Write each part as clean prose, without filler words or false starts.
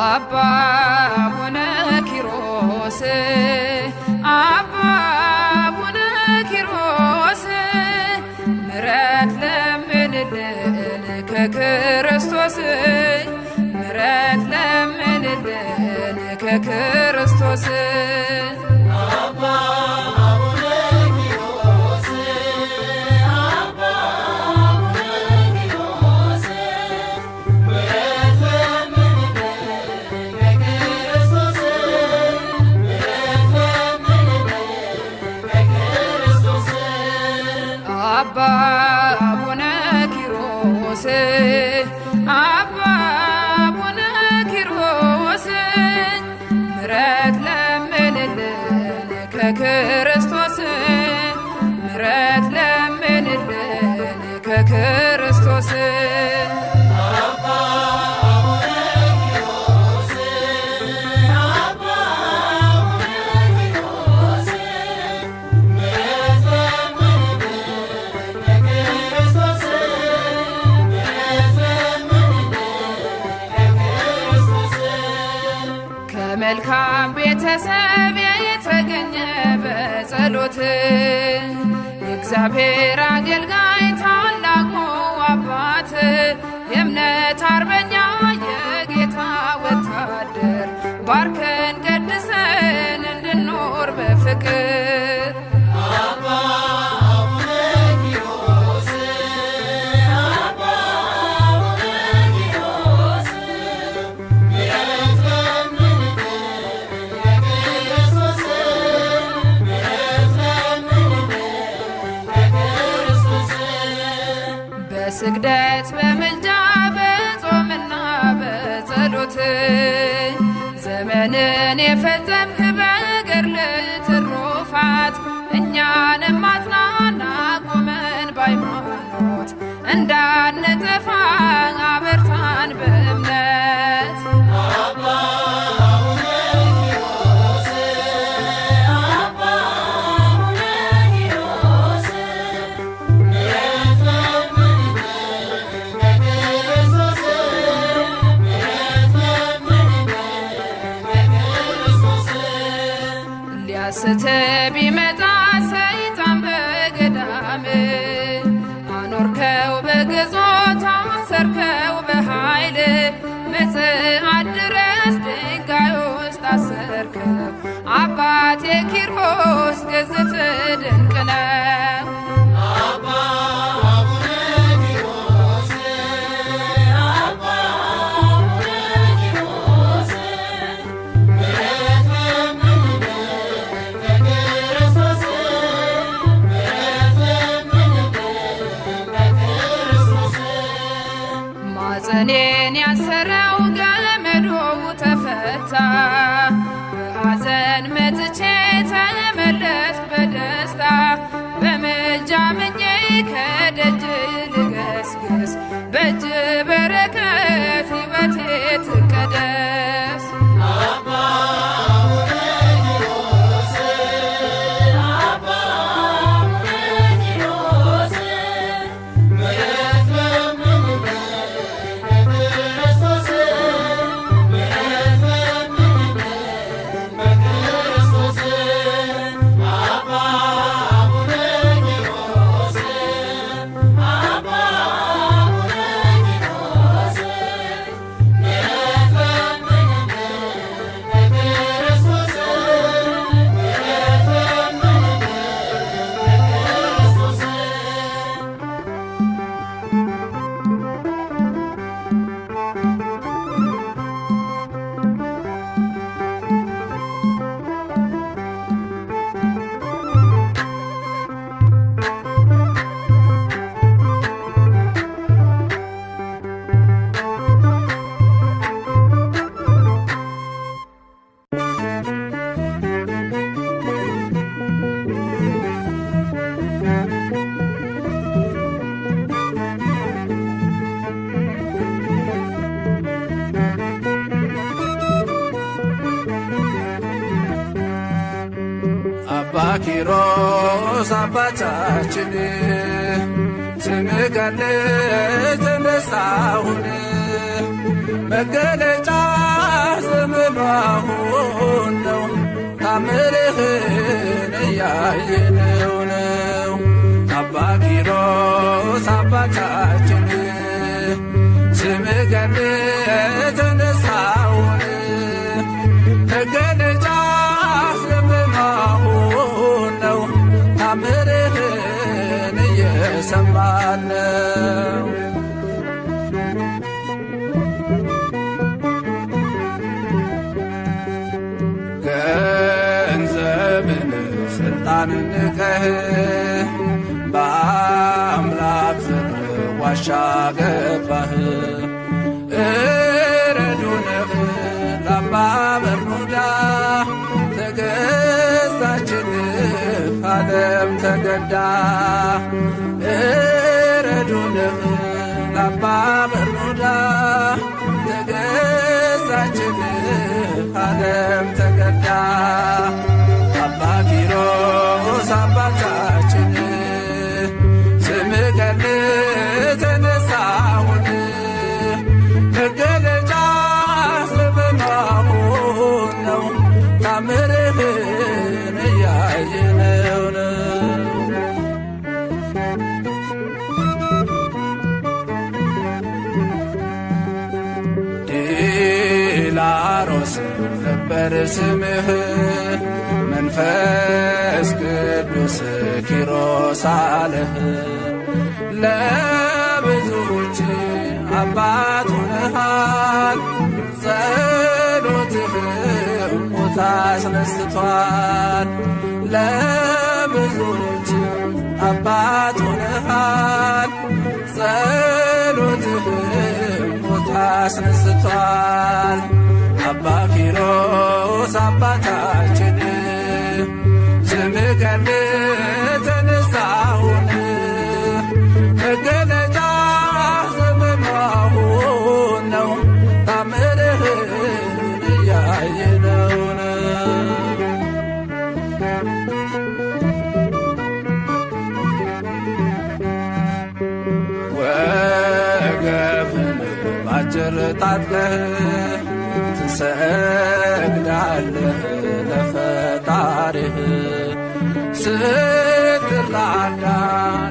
አባ አቡነ ኪሮስ አባ አቡነ ኪሮስ ምሕረት ለምንልን ከክርስቶስ ምሕረት ለምንልን ከክርስቶስ አባ አቡነ ኪሮስ አባ አቡነ ኪሮስ ምሕረት አባ አቡነ ኪሮስ አባ አቡነ ኪሮስ ምሕረት ለምንልን ከክርስቶስ ምሕረት ለምንልን ከክርስቶስ መልካም ቤተሰብ የተገኘ በጸሎት የእግዚአብሔር አገልጋይ ታላቁ አባት የእምነት አርበኛ የጌታ ወታደር ባርከን ቀድሰን እንድኖር በፍቅር በስግደት በምልጃ በጾምና በጸሎት ዘመንን የፈጸምክ በገድል ትሩፋት እኛንም አጽናና ቁመን በሃይማኖት እንዳንጠፋ አበርታን በእምነት ሊያስት ቢመጣ ሰይጣን በገዳም አኖርከው በግዞት አሰርከው በኃይል ምጽአት ድረስ ድንጋይ ውስጥ አሰርከው አባቴ ኪሮስ ግዝት ድንቅ ነው። ማፀኔን ያሰረው ገመዱ ተፈታ በሐዘን መጥቼ ተመለስክ በደስታ በምልጃ ምኜ ከደጅ ልገስግስ በእጅ በረከት ሕይወቴ ትቀደስ ክርስቶስ ኪሮስ አባታችን ስምህ ገድል ተነሳሁን መገለጫ ዘመኑ አሁን ነው ታምርህን እያየነው ነው። አባ ኪሮስ አባታችን ስምህ ገድል ተነሳሁን መገለጫ ዘመኑ አሁን ነው ታምርህን እየሰማን ነው። ገንዘብን ስልጣንን ንቀህ በአምላክ ፍቅር ዋሻ ገባህ። እረዱንህ ለአባ በርኑዳ ተገዛችልህ ዓለም ተገዳ። እረዱንህ ለአባ በርኑዳ ተገዛችልህ ዓለም ተገዳ። አባ ኪሮስ አባታችን ስምህ ገድል ተነሳሁን መገለጫ ዘመኑ አሁን ነው ታምርህን እያየነው ነው። ዲላሮስ ነበር ስምህ መንፈስ ቅዱስ ኪሮስ አለህ። ለብዙዎች አባት ሆነሃል ጸሎትህ ሞት አስነስቷል። ለብዙዎች አባት ሆነሃል ጸሎትህ ሞት አስነስቷል። አባ ኪሮስ አባታችን ስምህ ገድል ተነሳሁን መገለጫ ዘመኑ አሁን ነው ታምርህን እያየነው ነው። ወገብህን ባጭር ታጥቀህ ትሰግዳለህ ለፈጣሪህ ስትራዳ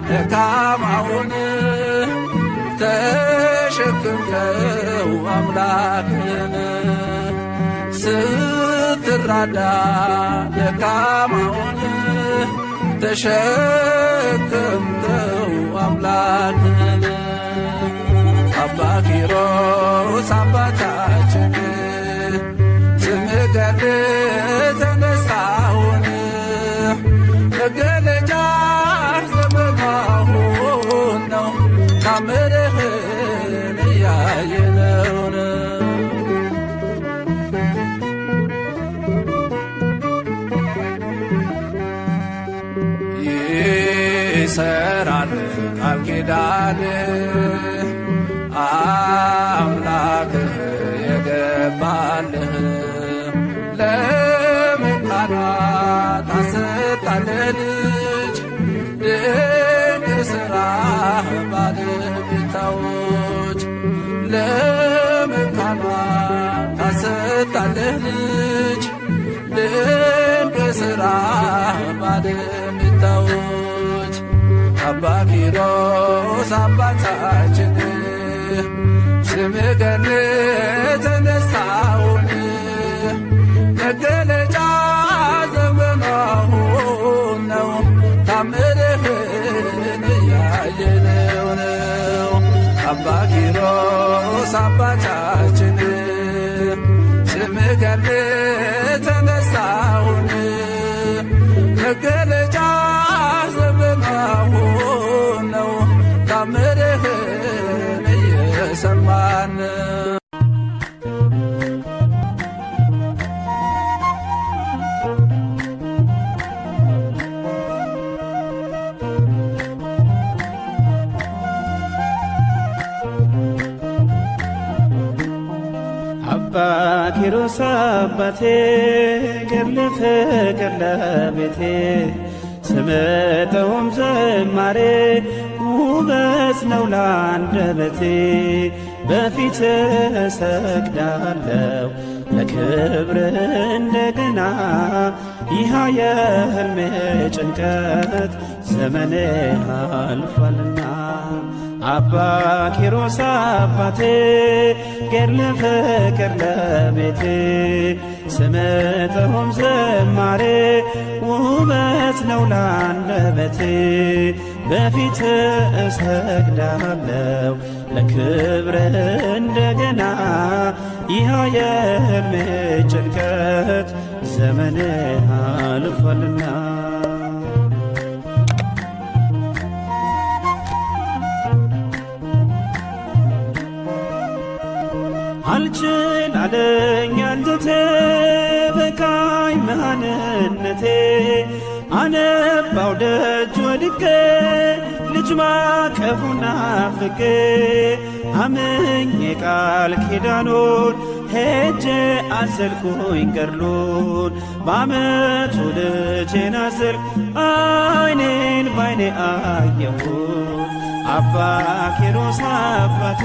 ደካማውን ተሸክምከው አምላክን ስትራዳ ደካማውን ተሸክምከው አምላክን አባ ኪሮስ አባታችን ስምህ ገድል ተነሳሁን መገለጫ ዘመኑ አሁን ነው ታምርህን እያየነው ነው። ይሰራል ቃል ኪዳን አምላክህ የገባልህ ለመካናት አሰጣለህ ልጅ ድንቅ ሥራህ ባለቤታዎች ለመካናት አሰጣለህ ልጅ ድንቅ ሥራህ ባለቤታዎች አባ ኪሮስ አባታችን ስምህ ገድል ተነሳሁን መገለጫ ዘመኑ አሁን ነው ታምርህን እያየነው ነው። አባ ኪሮስ አባታችን ስምህ ገድል ተነሳሁን መገለጫ ዘመኑ አሁን ነው ታምርህን እየሰማን አባ ኪሮስ አባቴ ገድል ፍቅር ለቤቴ ስምጠውም ዝማሬ ውበት ነው ላንደበቴ በፊት እሰግዳለሁ ለክብር እንደገና ይህ የሕልሜ ጭንቀት ዘመኔ አልፏልና አባ ኪሮስ አባቴ ገድለ ፍቅር ለቤቴ ስምጠውም ዝማሬ ውበት ነው ላንደበቴ በፊት እሰግዳለሁ ለክብር እንደገና ይህ የሕልሜ ጭንቀት ዘመኔ አልፏልና አልችል አለኝ አንጀቴ በቃኝ መሃንነቴ አነባው ደጅ ወድቄ ልጅ ማቀፉን ናፍቄ አምኜ ቃል ኪዳኑን ሄጄ አዘልኩኝ ገድሉን በዓመቱ ልጄን አዘልኩ አይኔን ባይኔ አየሁት አባ ኪሮስ አባቴ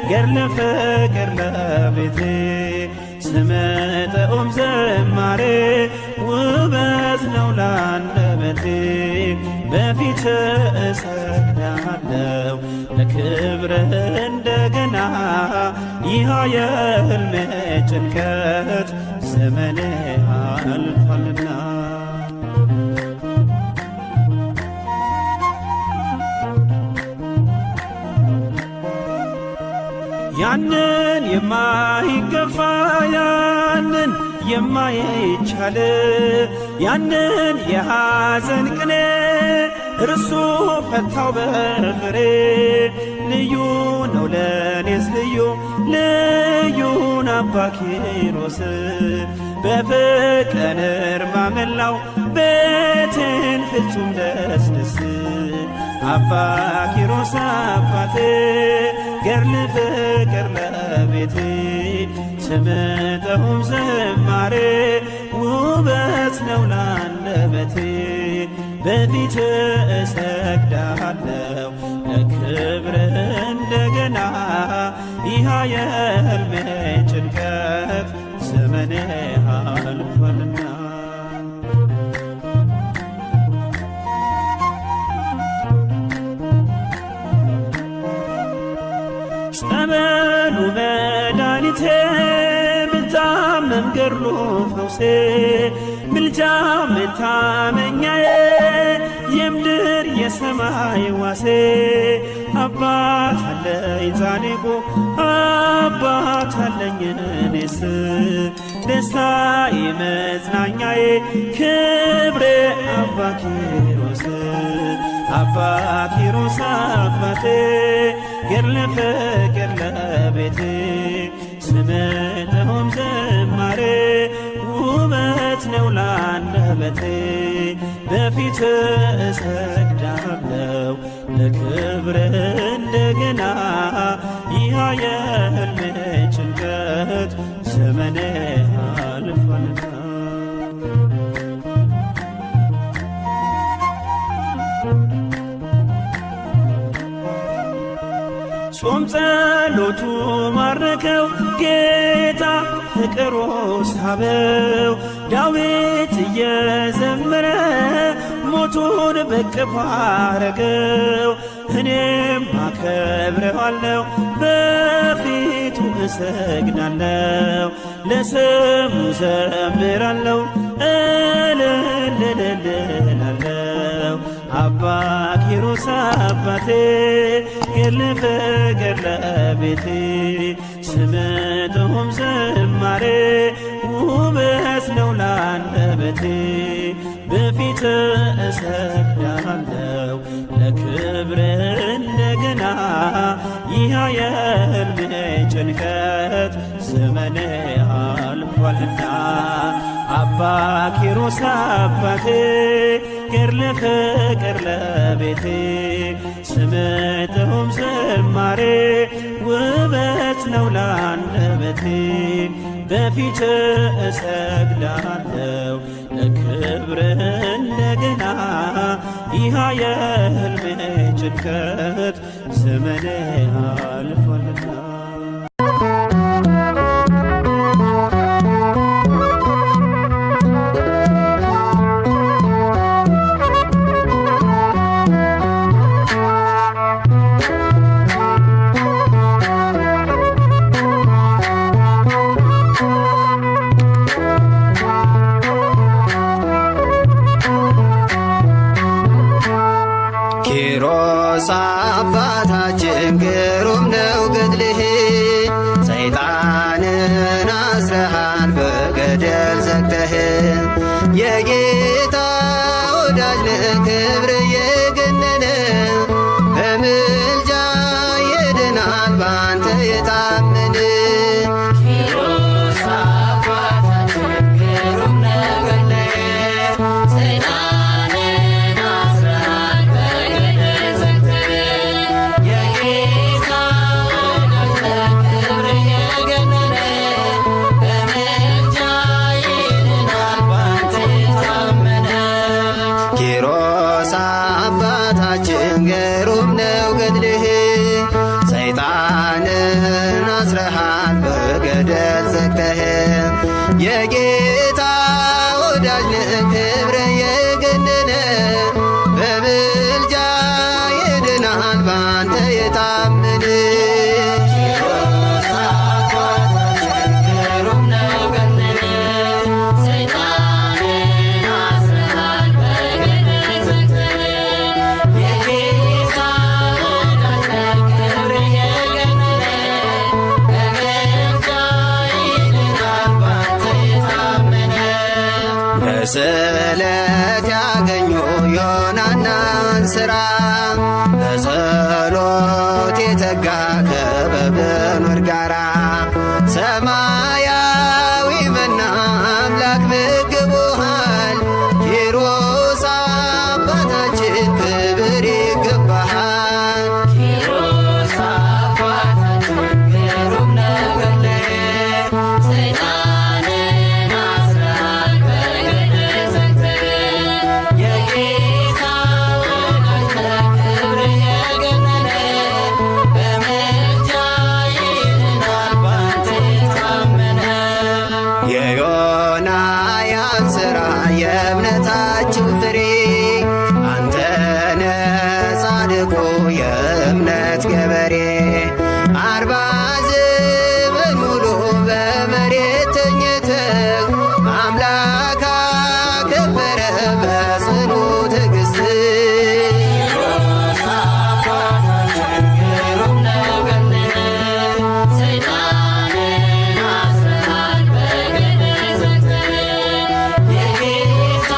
ገድለ ፍቅር ለቤቴ ስምጠውም ዝማሬ ውበት ነው ላንደበቴ በፊት እሰግዳለሁ ለክብር እንደገና ይህ የሕልሜ ጭንቀት ዘመኔ አልፏልና ያንን የማይገፋ ያንን የማይቻል ያንን የሐዘን ቅኔ እርሱ ፈታው በፍሬ ልዩ ነው ለኔስ ልዩን አባ ኪሮስ በፍቅር እርማ መላው ቤቴን ፍጹም ደስደስ አባ ኪሮስ አባቴ ገድለ ፍቅር ለቤቴ ስምጠውም ዝማሬ ውበት ነው ላንደበቴ በፊት እሰግዳለሁ ለክብር እንደገና ይህ የሕልሜ ጭንቀት ዘመኔ አልፏልና ጸበሉ መድኃኒቴ ብታመም ገድሉ ፈውሴ ምልጃ መታመኛዬ የምድር የሰማይ ዋሴ አባት አለኝ ጻድቁ አባት አለኝ እኔስ ደስታዬ መጽናኛዬ ክብሬ አባ ኪሮስ አባ ኪሮስ አባቴ ገድለ ፍቅር ለቤቴ ስምጠውም ዝማሬ ውበት ነው ላንደበቴ በፊት እሰግዳለሁ ለክብር እንደገና ይህ የሕልሜ ጭንቀት ዘመኔ አልፏልና ጾም ጸሎቱ ማረከው ጌታ ፍቅሩ ሳበው ዳዊት እየዘመረ ሞቱን በቅፍ አረገው እኔም አከብረዋለሁ በፊቱ እሰግዳለሁ ለስሙ ዘምራለሁ እልልልልላለሁ አባ ኪሮስ አባቴ ገድለ ፍቅር ለቤቴ ስምጠውም ዝማሬ ውበት ነው ላንደበቴ በፊት እሰግዳለሁ ለክብር እንደገና ይህ የሕልሜ ጭንቀት ዘመኔ አልፏልና አባ ኪሮስ አባቴ ገድለ ፍቅር ለቤቴ ስምጠውም ዝማሬ ውበት ነው ላንደበቴ በፊት እሰግዳለሁ ለክብር እንደገና ይህ የሕልሜ ጭንቀት ዘመኔ አልፏልና ኪሮስ አባታችን ግሩም ነው ገድልህ፣ ሰይጣንን አስረሃል በገደል ዘግተህ። የጌታ ወዳጅ ነህ ክብር የገነነ፣ በምልጃ ይድናል ባንተ የታመነ። ኪሮስ አባታችን ግሩም ነው ገድልህ፣ ሰይጣንን አስረሃል በገደል ዘግተህ። የጌታ ወዳጅ ነህ ክብር የገነነ፣ በምልጃ ይድናል ባንተ የታመነ። በስለት ያገኙ ዮናናን ሥራ፣ በጸሎት የተጋ ከበብኑር ጋራ። ሰማያዊ መና አምላክ ምግቦሃል፣ ኪሮስ አባታችን ክብር ይገባሃል። ኪሮስ አባታችን ግሩም ነው ገድልህ፣ ሰይጣንን አስረሃል በገደል ዘግተህ። የጌታ ወዳጅ ነህ ክብር የገነነ፣ በምልጃ ይድናል ባንተ የታመነ። የዮናያን ሥራ የእምነታችሁ ፍሬ፣ አንተነ ጻድቁ የእምነት ገበሬ። 40 ዘመን ሙሉ በመሬት ተኝተህ አምላክ አከበረ በጽኑ ትዕግሥት። ሰይጣንን አስረሃል በገደል ዘግተህ። የጌታ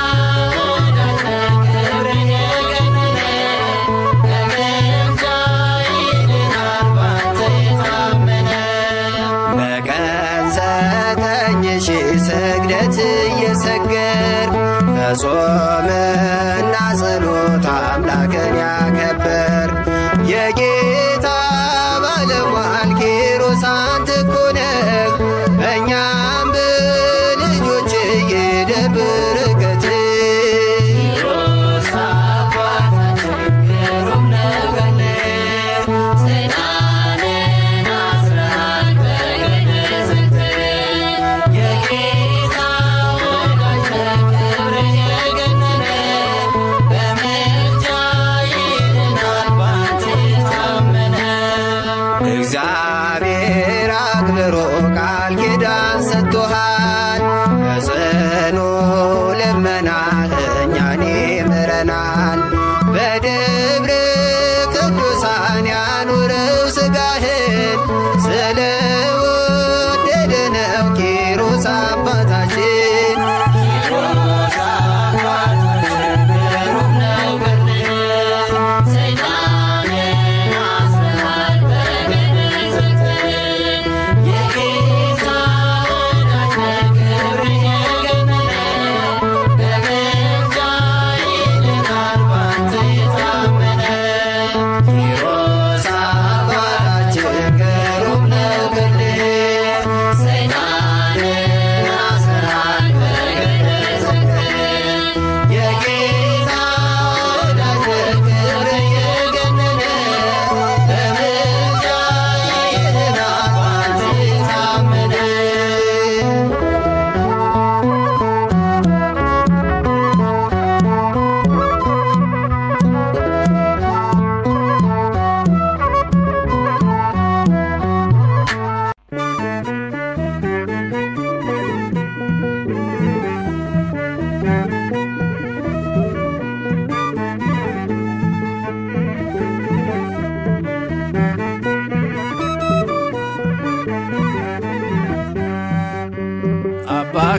ወዳጅ ነህ ክብር የገነነ፣ በምልጃ ይድናል ባንተ የታመነ። በቀን 9,000 ስግደት እየሰገድክ በጾምና ጸሎት አምላክን ያከበርክ የጌታ ባለሟል ኪሮስ አንተ እኮ ነህ። በእኛም በልጆች ይደር በረከትህ። ኪሮስ አባታችን ግሩም ነው ገድልህ፣ ሰይጣንን አስረሃል በገደል ዘግተህ። የጌታ ወዳጅ ነህ ክብር የገነነ፣ በምልጃ ይድናል ባንተ የታመነ።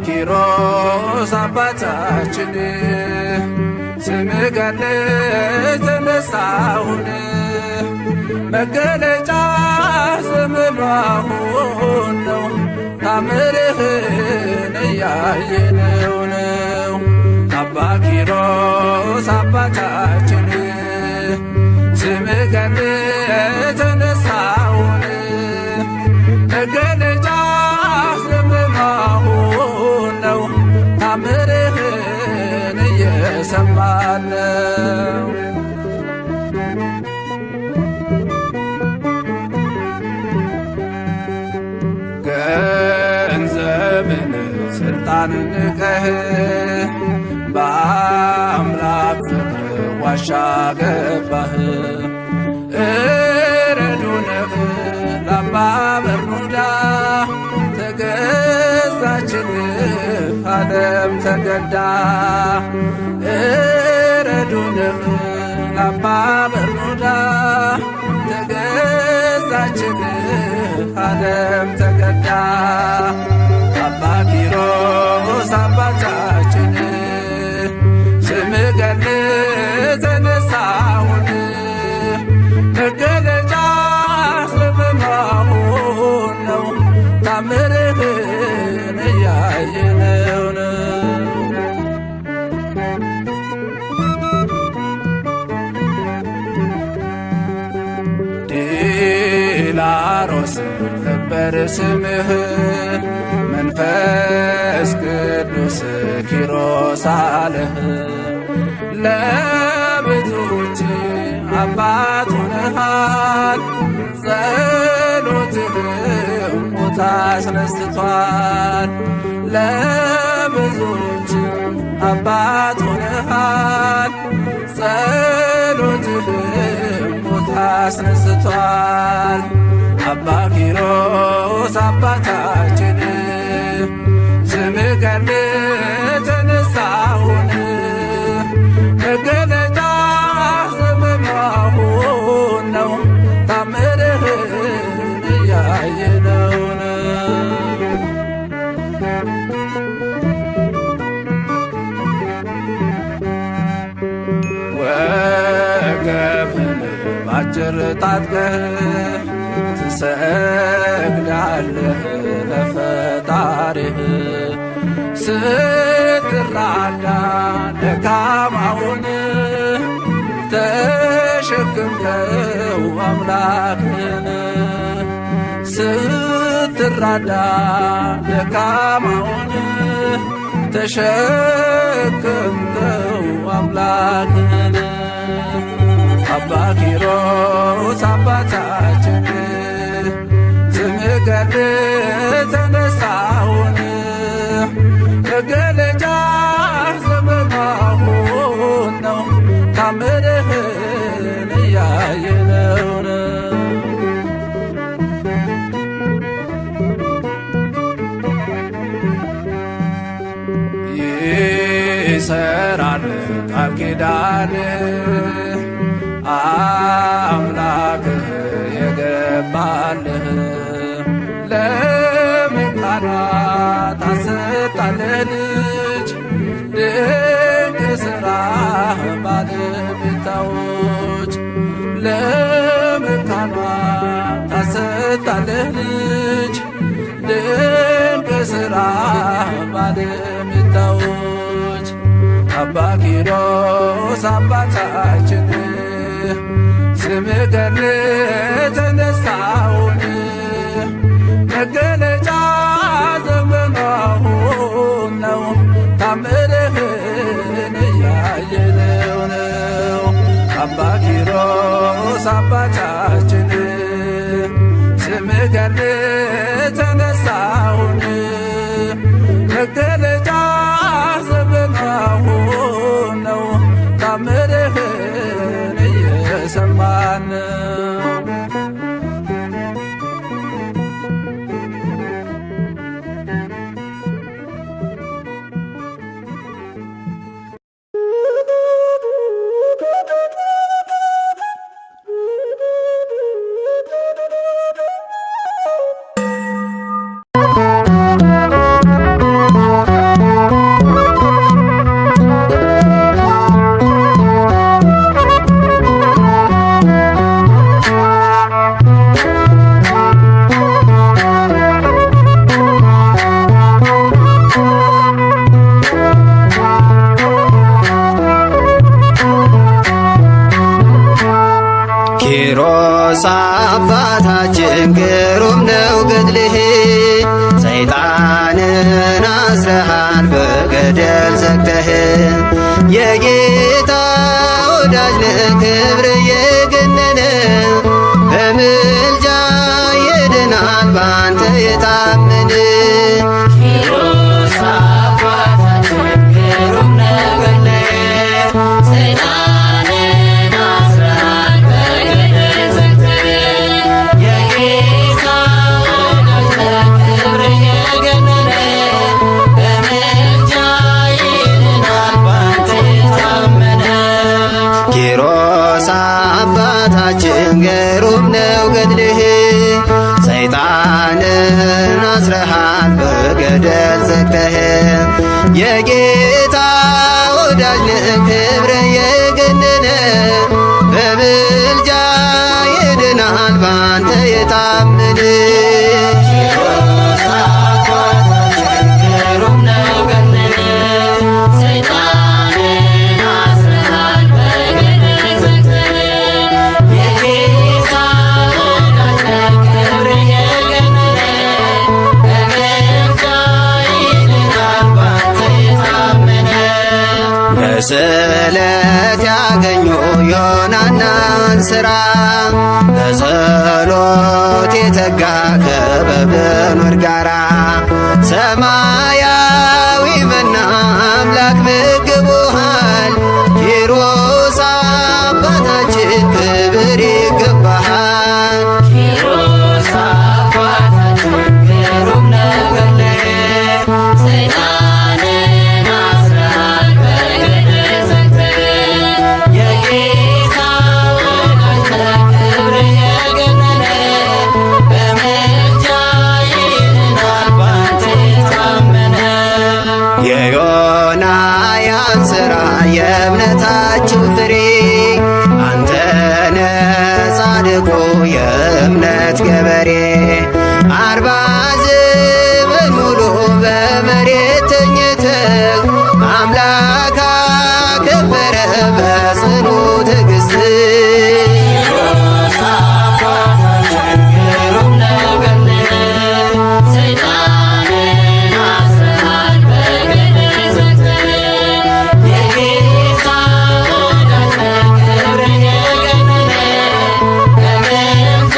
ኪሮስ አባታችን ስምህ ገድል ተነሳሁን መገለጫ ዘመኑ አሁን ነው ታምርህን እያየነው ነው። አባ ኪሮስ አባታችን ስምህ ገድል ተነሳሁን መገለጫ ዘመኑ አሁን ነው ታምርህን እየሰማን ነው። ገንዘብን ስልጣን ንቀህ በአምላክ ፍቅር ዋሻ ገባህ። እረዱንህ ለአባ በርኑዳ ተገዛችልህ ዓለም ተገዳ። እረዱንህ ለአባ በርኑዳ ተገዛችልህ ዓለም ተገዳ። አባ ኪሮስ አባታችን ስምህ ገድል ተነሳሁን መገለጫ ዘመኑ አሁን ነው ታምርህን እያየነው ነው። ዲላሮስ ነበር ስምህ መንፈስ ቅዱስ ኪሮስ አለህ። ለብዙዎች አባት ሆነሃል ጸሎትህ ሞት አስነስቷል። ለብዙዎች አባት ሆነሃል ጸሎትህ ሞት አስነስቷል። አባ ኪሮስ አባታችን ስምህ ገድል ተነሳሁን መገለጫ ዘመኑ አሁን ነው ታምርህን እያየነው ነው። ወገብህን ባጭር ታጥቀህ ትሰግዳለህ ለፈጣሪህ ስትራዳ ደካማውን ተሸክምከው አምላክን ስትራዳ ደካማውን ተሸክምከው አምላክን አባ ኪሮስ አባታችን ስምህ ገድል ተነሳሁን መገለጫ ዘመኑ አሁን ነው ታምርህን እያየነው ነው። ይሰራል ቃል ኪዳንህ አምላክህ የገባልህ ለመካናት አሰጣለህ ልጅ ድንቅ ሥራህ ባለቤታዎች ለመካናት አሰጣለህ ልጅ ድንቅ ሥራህ ባለቤታዎች አባ ኪሮስ አባታችን ስምህ ገድል ተነሳሁን መገለጫ ዘመኑ አሁን ነው ታምርህን እያየነው ነው። አባ ኪሮስ አባታችን ስምህ ገድል ተነሳሁን መገለጫ ዘመኑ አሁን ነው ታምርህን እየሰማን ነው። ኪሮስ አባታችን ግሩም ነው ገድልህ፣ ሰይጣንን አስረሃል በገደል ዘግተህ። የጌታ ወዳጅ ነህ ክብር የገነነ፣ በምልጃ ይድናል ባንተ የታመነ። ኪሮስ አባታችን ግሩም ነው ገድልህ፣ ሰይጣንን አስረሃል በገደል ዘግተህ። የጌታ ወዳጅ ነህ ክብር የገነነ፣ በምልጃ ይድናል ባንተ የታመነ። ኪሮስ አባታችን ግሩም ነው ገድልህ፣ ሰይጣንን አስረሃል በገደል ዘግተህ። የጌታ ወዳጅ ነህ ክብር የገነነ፣ በምልጃ ይድናል ባንተ የታመነ። ኪሮስ አባታችን ግሩም ነው ገድልህ፣ ሰይጣንን አስረሃል በገደል ዘግተህ። የጌታ ወዳጅ ነህ ክብር የገነነ፣ በምልጃ ይድናል ባንተ የታመነ። በስዕለት ያገኙ ዮናናን ሥራ፣ በጸሎት የተጋ ከበብኑር ጋራ፣ ሰማያዊ መና አምላክ ምግቦሃል። ኪሮስ አባታችን ክብር ይገባሃል። ኪሮስ አባታችን ግሩም ነው ገድልህ፣ ሰይጣንን አስረሃል በገደል ዘግተህ። የጌታ ወዳጅ ነህ ክብር የገነነ፣ በምልጃ ይድናል ባንተ የታመነ። የዮናያን ሥራ የእምነታችሁ ፍሬ፣ አንተነ ጻድቁ የእምነት ገበሬ። 40 ዘመን ሙሉ በመሬት ተኝተህ አምላክ አከበረ በጽኑ ትዕግሥት። ኪሮስ አባታችን ግሩም ነው ገድልህ፣ ሰይጣንን አስረሃል በገደል ዘግተህ። የጌታ ወዳጅ ነህ ክብር የገነነ፣ በምልጃ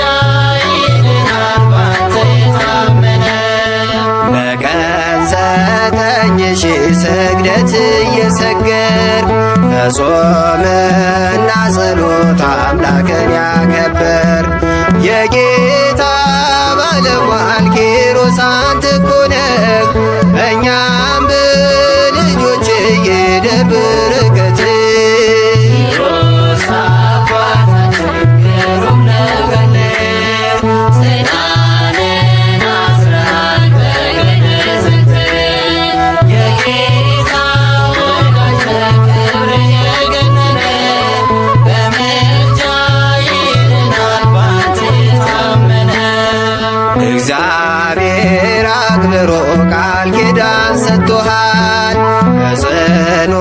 ይድናል ባንተ የታመነ። በቀን 9,000 ስግደት እየሰገድክ፣ በጾምና ጸሎት አምላክን ያከበርክ፣ የጌታ ባለሟል ኪሮስ አንተ እኮ ነህ። እኛም በልጆች ይደር በረከትህ። ኪሮስ አባታችን ግሩም ነው ገድልህ፣ ሰይጣንን አስረሃል በገደል ዘግተህ። የጌታ ወዳጅ ነህ ክብር የገነነ፣ በምልጃ ይድናል ባንተ የታመነ። እግዚአብሔር አክብሮ ቃል ኪዳን ሰጥቶሃል፣ በጽኑ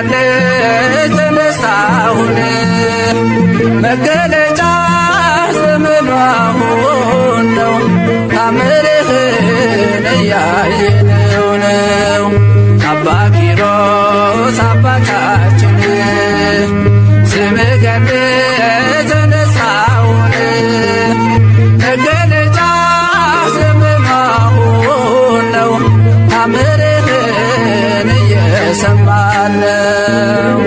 ገለ ተነሳሁን መገለጫ ዘመኑ አሁን ነው ታምርህን እያየነው ነው አባ ኪሮስ አባታችን ስምህ ገለ ተነሳሁን መገለጫ ዘመኑ አሁን ነው ታምርህን እየሰማን ነው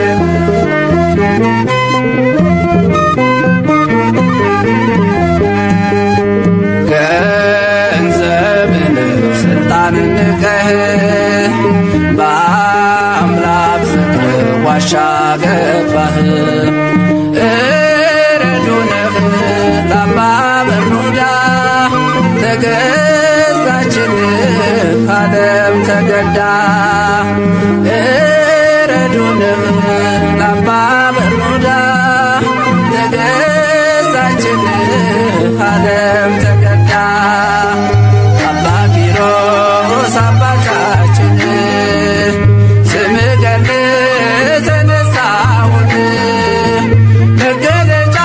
ገንዘብን ስልጣንን ንቀህ በአምላክ ፍቅር ዋሻ ገባህ እረዱንህ ለአባ በርኑዳ ተገዛችልህ ዓለም ተገዳ እረዱንህ ለአባ በርኑዳ ተገዛችልህ ዓለም ተገዳ አባ ኪሮስ አባታችን ስምህ ገለ ተነሳሁን መገለጫ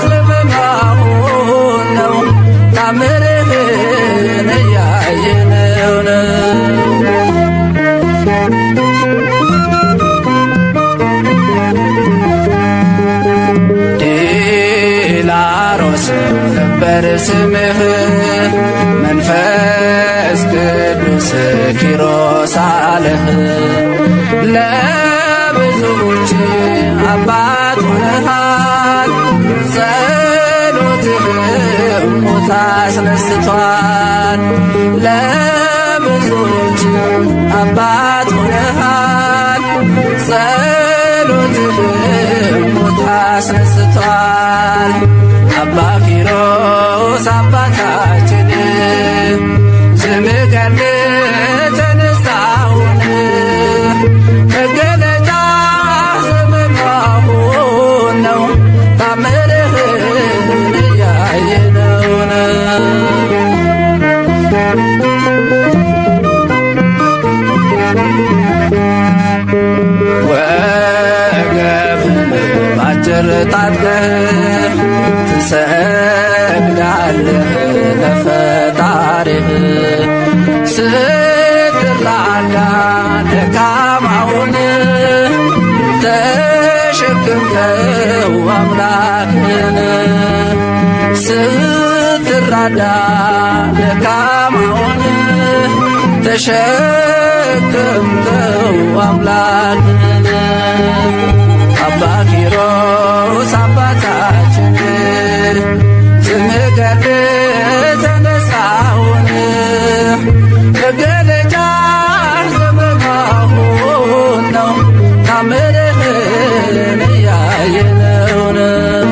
ዘመኑ አሁን ነው ታምርህን እያየነው ነው ዲላሮስ ነበር ስምህ መንፈስ ቅዱስ ኪሮስ አለህ ለብዙዎች አባት ሆነሃል ጸሎትህም ሞት አስነስቷል ለብዙዎች አባት ሆነሃል ጸሎትህም ሞት አስነስቷል አባ ኪሮስ አባታችን ስምህ ገለ ተነሳሁን መገለጫ ዘመኑ አሁን ነው ታምርህን እያየነው ነው ወገብህን ባጭር ታጥቀህ ትሰግዳለህ ለፈጣሪህ ስትራዳ ደካማውን ተሸክምከው አምላክን ስትራዳ ደካማውን ተሸክምከው አምላክን አባ ኪሮስ አባታችን ስምህ ገለ ተነሳሁን መገለጫ ዘመኑ አሁን ነው ታምርህን እያየነው ነው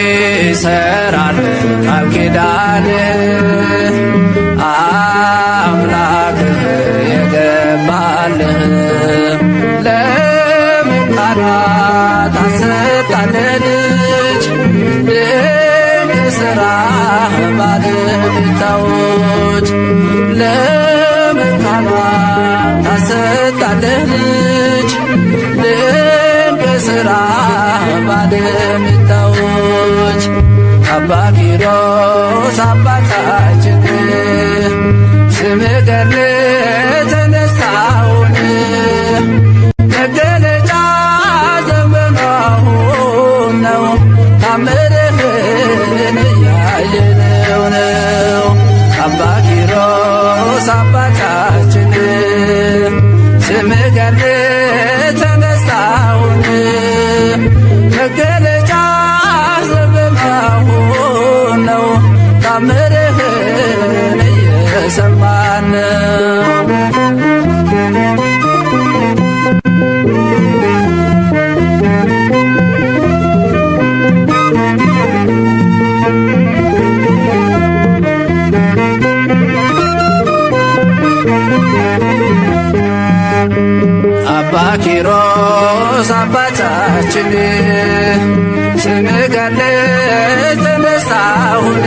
ይሰራል ቃል ኪዳን አምላክህ የገባልህ ለምጣና ታሰጣለህ ልጅ ድንቅ ሥራ ባለቤታዎች ለምጣና ታሰጣለህ ልጅ ድንቅ ሥራ ባለቤታዎች አባ ኪሮስ አባታችን ስምህ ገለ ተነሳሁን መገለጫ ዘመኑ አሁን ነው ታምርህን እያየነው ነው አባ ኪሮስ አባታችን ስምህ ገለ ተነሳሁን መገለጫ ዘመኑ አሁን ነው ታምርህን እየሰማን አባ ኪሮስ አባታችን ስምህ ገለ ተነሳሁን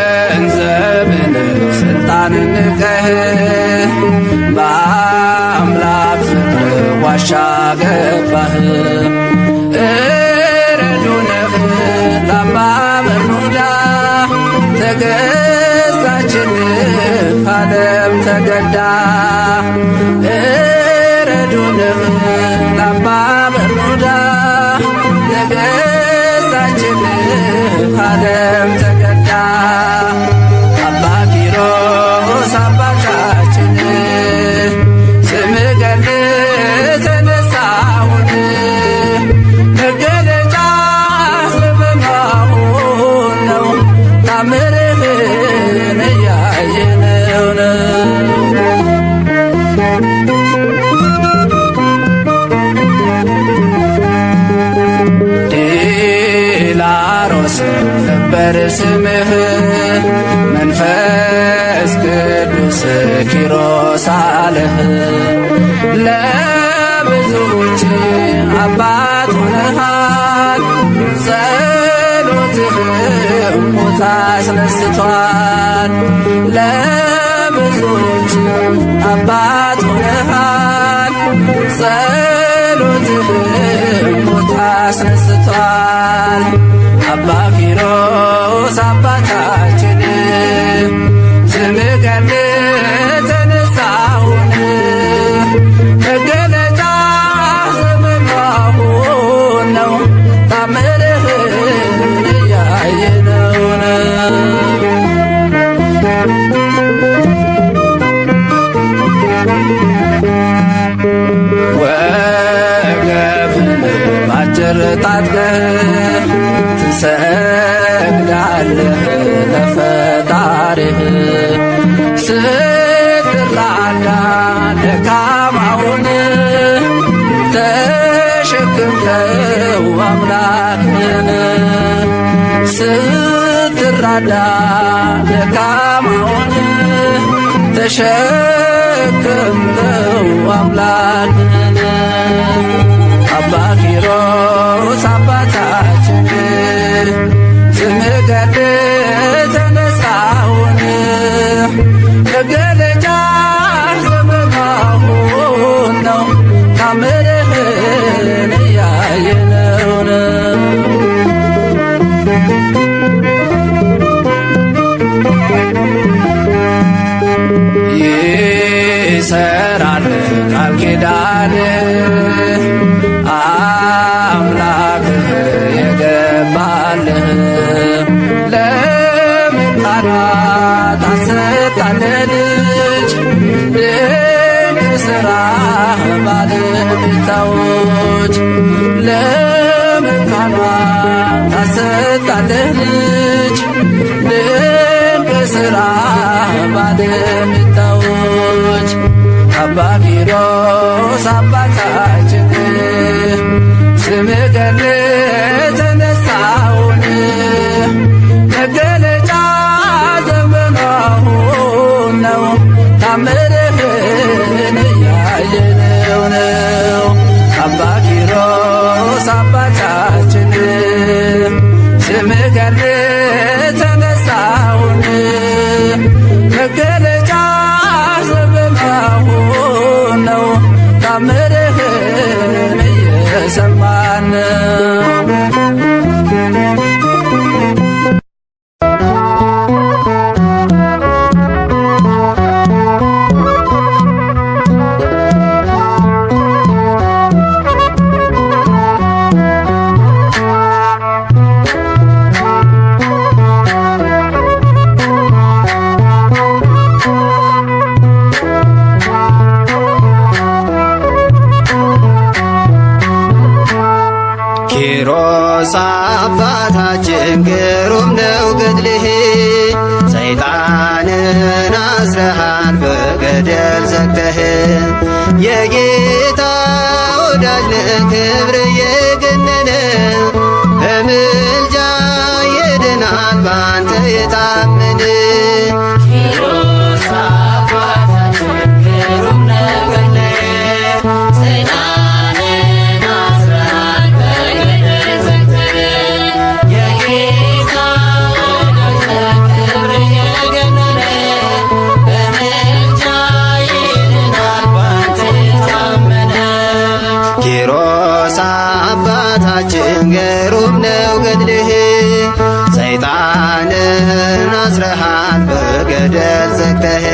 ገንዘብን ስልጣንን ንቀህ በአምላክ ፍቅር ዋሻ ገባህ። እረዱነህ ለአባ በርኑዳ ተገዛችን ዓለም ተገዳ። እረዱነህ ለአባ በርኑዳ ተገዛችን ዓለም ተገዳ። አባ ኪሮስ አባታችን ስምህ ገድል ተነሳሁን መገለጫ ስለበማሁን ነው ታምርህን እያየነው ነው። ዲላሮስ ነበር ስምህ መንፈስ ቅዱስ ኪሮስ አለህ። ለብዙዎች አባት ሆነሃል ጸሎትህ ሞት አስነስቷል። ለብዙዎች አባት ሆነሃል ጸሎትህ ሞት አስነስቷል። አባ ኪሮስ አባታችን ስምህ ገድል ተነሳሁን መገለጫ ዘመናሁን ነው ታምርህን እያየነው ነው። ወገብህን ባጭር ታጥቀህ ትሰግዳለህ ለፈጣሪህ ስትራዳ ደካማውን ተሸክምከው አምላክህን ስትራዳ ደካማውን ተሸክምከው አምላክህን አባ ኪሮስ አባታችን ስምህ ገድል ተነሳሁን መገለጫ ዘመናሁን ነው ታምርህን እያየነው ነው። ይሰራል ቃል ኪዳን አምላክህ የገባልህ ለምጣናት አሰጣለህ ልጅ ድንቅ ሥራ ባለቤታዎች ለምጣናት አሰጣለህ ልጅ ድንቅ ሥራ ባለቤታዎች አባ ኪሮስ አባታችን ስምህ ገድል ተነሳሁን መገለጫ ዘመናሁን ነው ታምርህን እያየነው ነው። አባ ኪሮስ አባታችን ስምህ ገድል ተነሳሁን መገለጫ ዘመናሁን ነው ታምርህን እየሰማን ኪሮስ አባታችን ግሩም ነው ገድልህ ሰይጣንን አስረሃል በገደል ዘግተህ የጌታ ወዳጅ ነህ ክብር የገነነ በምልጃ ይድናል ባንተ የታመነ ግሩም ነው ገድልህ ሰይጣንን አስረሃል ኪሮስ አባታችን ግሩም ነው ገድልህ። ሰይጣንን አስረሃል በገደል ዘግተህ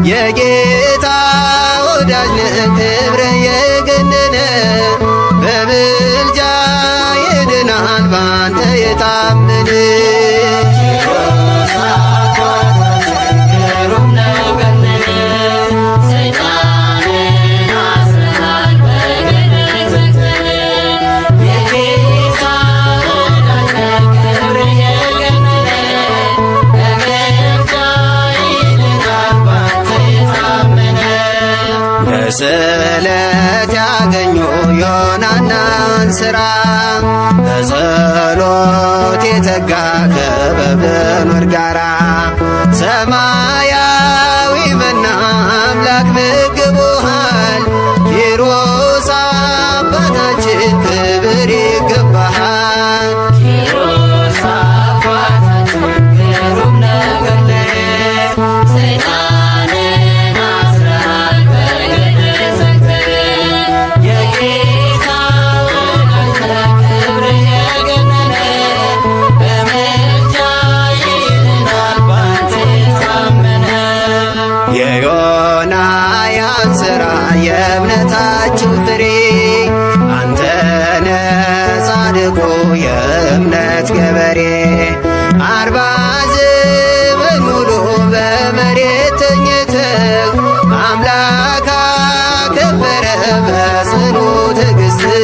የጌታ ወዳጅ ነህ ክብርህ የገነነ በምልጃ ይድናል ባንተ የታመነ በስለት ያገኙ ዮናናን ሥራ በጸሎት የተጋ ከበብኑር ጋራ ሰማያዊ መና አምላክ ምግቦሃል ኪሮስ አባታችን ክብር ይገባሃል። ኪሮስ አባታችን ግሩም ነው ገድልህ ሰይጣንን አስረሃል በገደል ዘግተህ የጌታ ወዳጅ ነህ ክብርህ የገነነ በምልጃ ይድናል ባንተ የታመነ የዮናያን ሥራ የእምነታችሁ ፍሬ አንተነ ጻድቁ የእምነት ገበሬ 40 ዘመን ሙሉ በመሬት ተኝተህ አምላክ አከበረ በጽኑ ትዕግሥት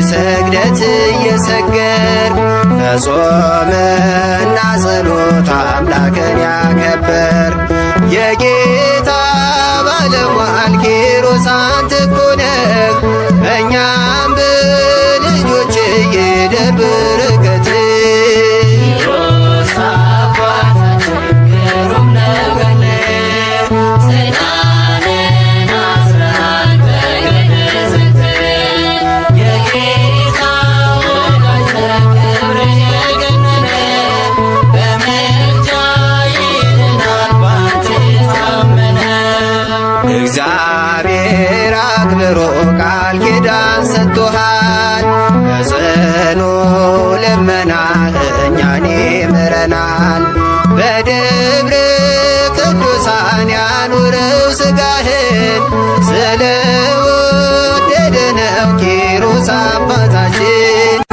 ስግደት እየሰገድ በጾምና ጸሎት አምላክን ያከበር የጌታ ባለሟል ኪሮስ አንተ እኮ ነህ እኛም በልጆች ይደር በረከት እግዚአብሔር አክብሮ ቃል ኪዳን ሰጥቶሃል በጽኑ ልመናህ እኛን ይምረናል በደብረ ቅዱሳን ያኑረው ሥጋህን ስለወደደ ነው ኪሮስ አባታችን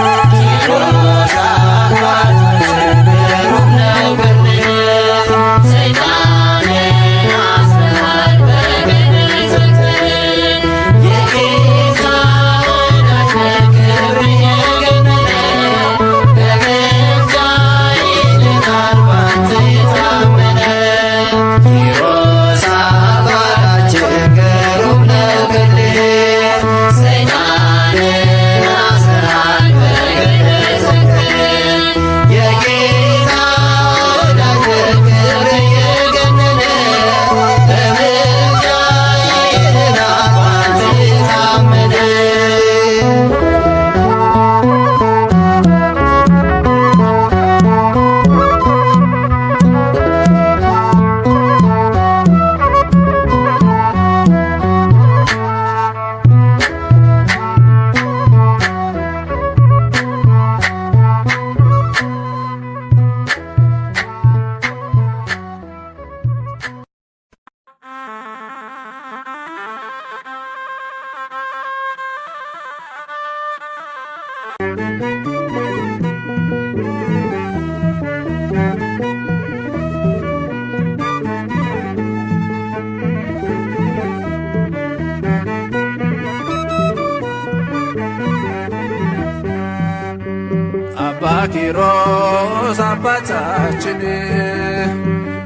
ኪሮስ አባታችን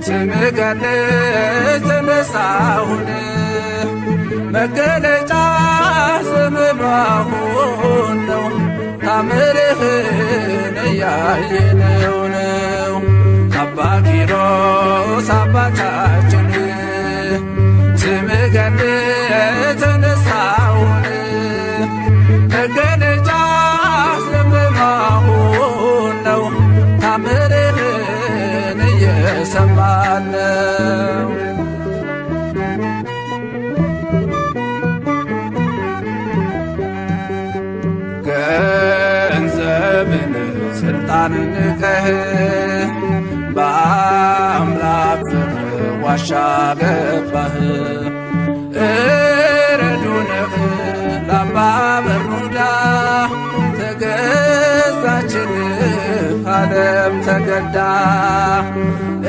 ስምህ ገነት ተነሳሁን መገለጫ ዘመኗሁን ነው ታምርህን እያየነው ነው አባ ኪሮስ አባታችን ስምህ ገድል የተነሳውን መገለጫ ስለመሆን ነው ታምርህን እየሰማን ነው። ገንዘብን ስልጣንን ንቀህ በአምላክ ዋሻ ገባህ። እረዱንህ ለአባ በርኑዳ ተገዛችልህ ዓለም ተገዳ።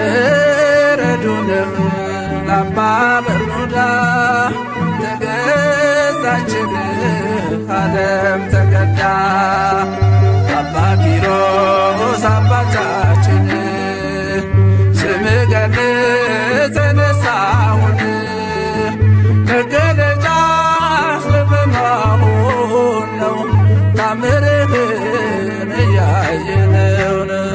እረዱንህ ለአባ በርኑዳ ተገዛችልህ ዓለም ተገዳ። አባ ኪሮስ አባታችን ስምህ ገድል የተነሳውን መገለጫ ስለመሆን ነው ታምርህን እያየነው ነው።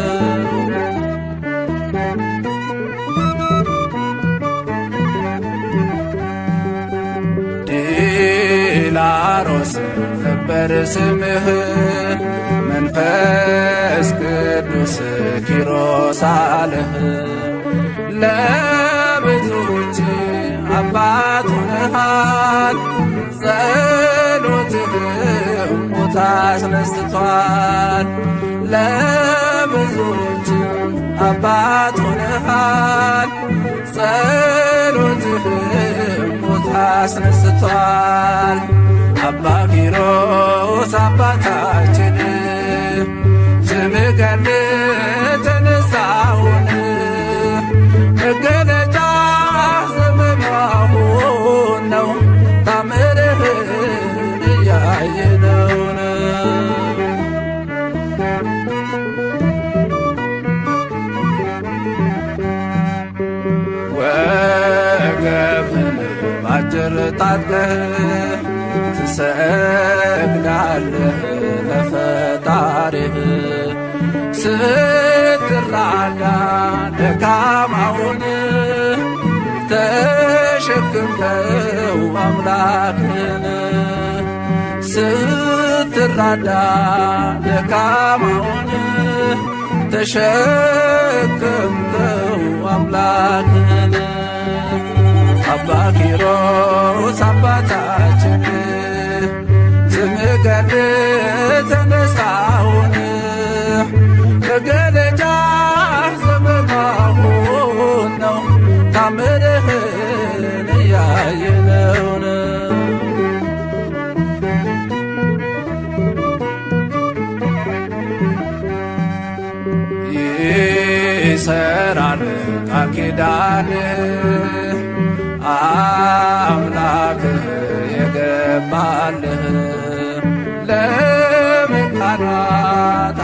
ዲላሮስ ነበር ስምህ መንፈስ ቅዱስ ኪሮስ አለህ። ለብዙዎች አባት ሆነሃል ጸሎትህ ሞት አስነስቷል። ለብዙዎች አባት ሆነሃል ጸሎትህ ሞት አስነስቷል። አባ ኪሮስ አባታችን ስምህ ገድል የተነሳውን መገለጫ ስለመሆን ነው ታምርህን እያየነው ነው። ወገብህን ባጭር ታጥቀህ ትሰግዳለህ ለፈጣሪህ ስትራዳ ደካማውን ተሸክምከው አምላክን ስትራዳ ደካማውን ተሸክምከው አምላክን አባ ኪሮስ አባታችን ስምህ ገድል የተነሳውን መገለጫ ስለመሆን ነው ታምርህን እያየነው ነው። ይሰራል ቃል ኪዳንህ አምላክህ የገባልህ ለመካናት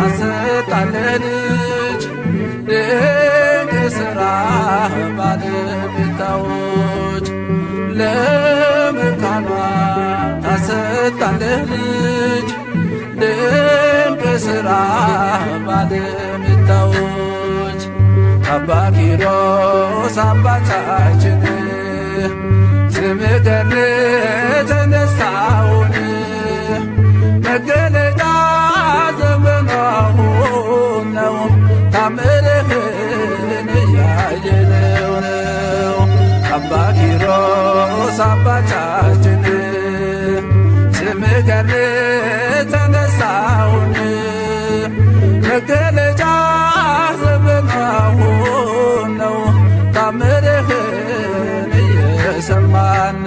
አሰጣለህ ልጅ ድንቅ ሥራ ባለቤታዎች ለመካናት አሰጣለህ ልጅ ድንቅ ሥራ ባለቤታዎች አባ ኪሮስ አባታችን ስምህ ገድል የተነሳውን መገለጫ ዘመናውን ነው ታምርህን እያየነው ነው። አባ ኪሮስ አባታችን ስምህ ገድል የተነሳውን መገለጫ ዘመናውን ነው ታምርህን እየሰማን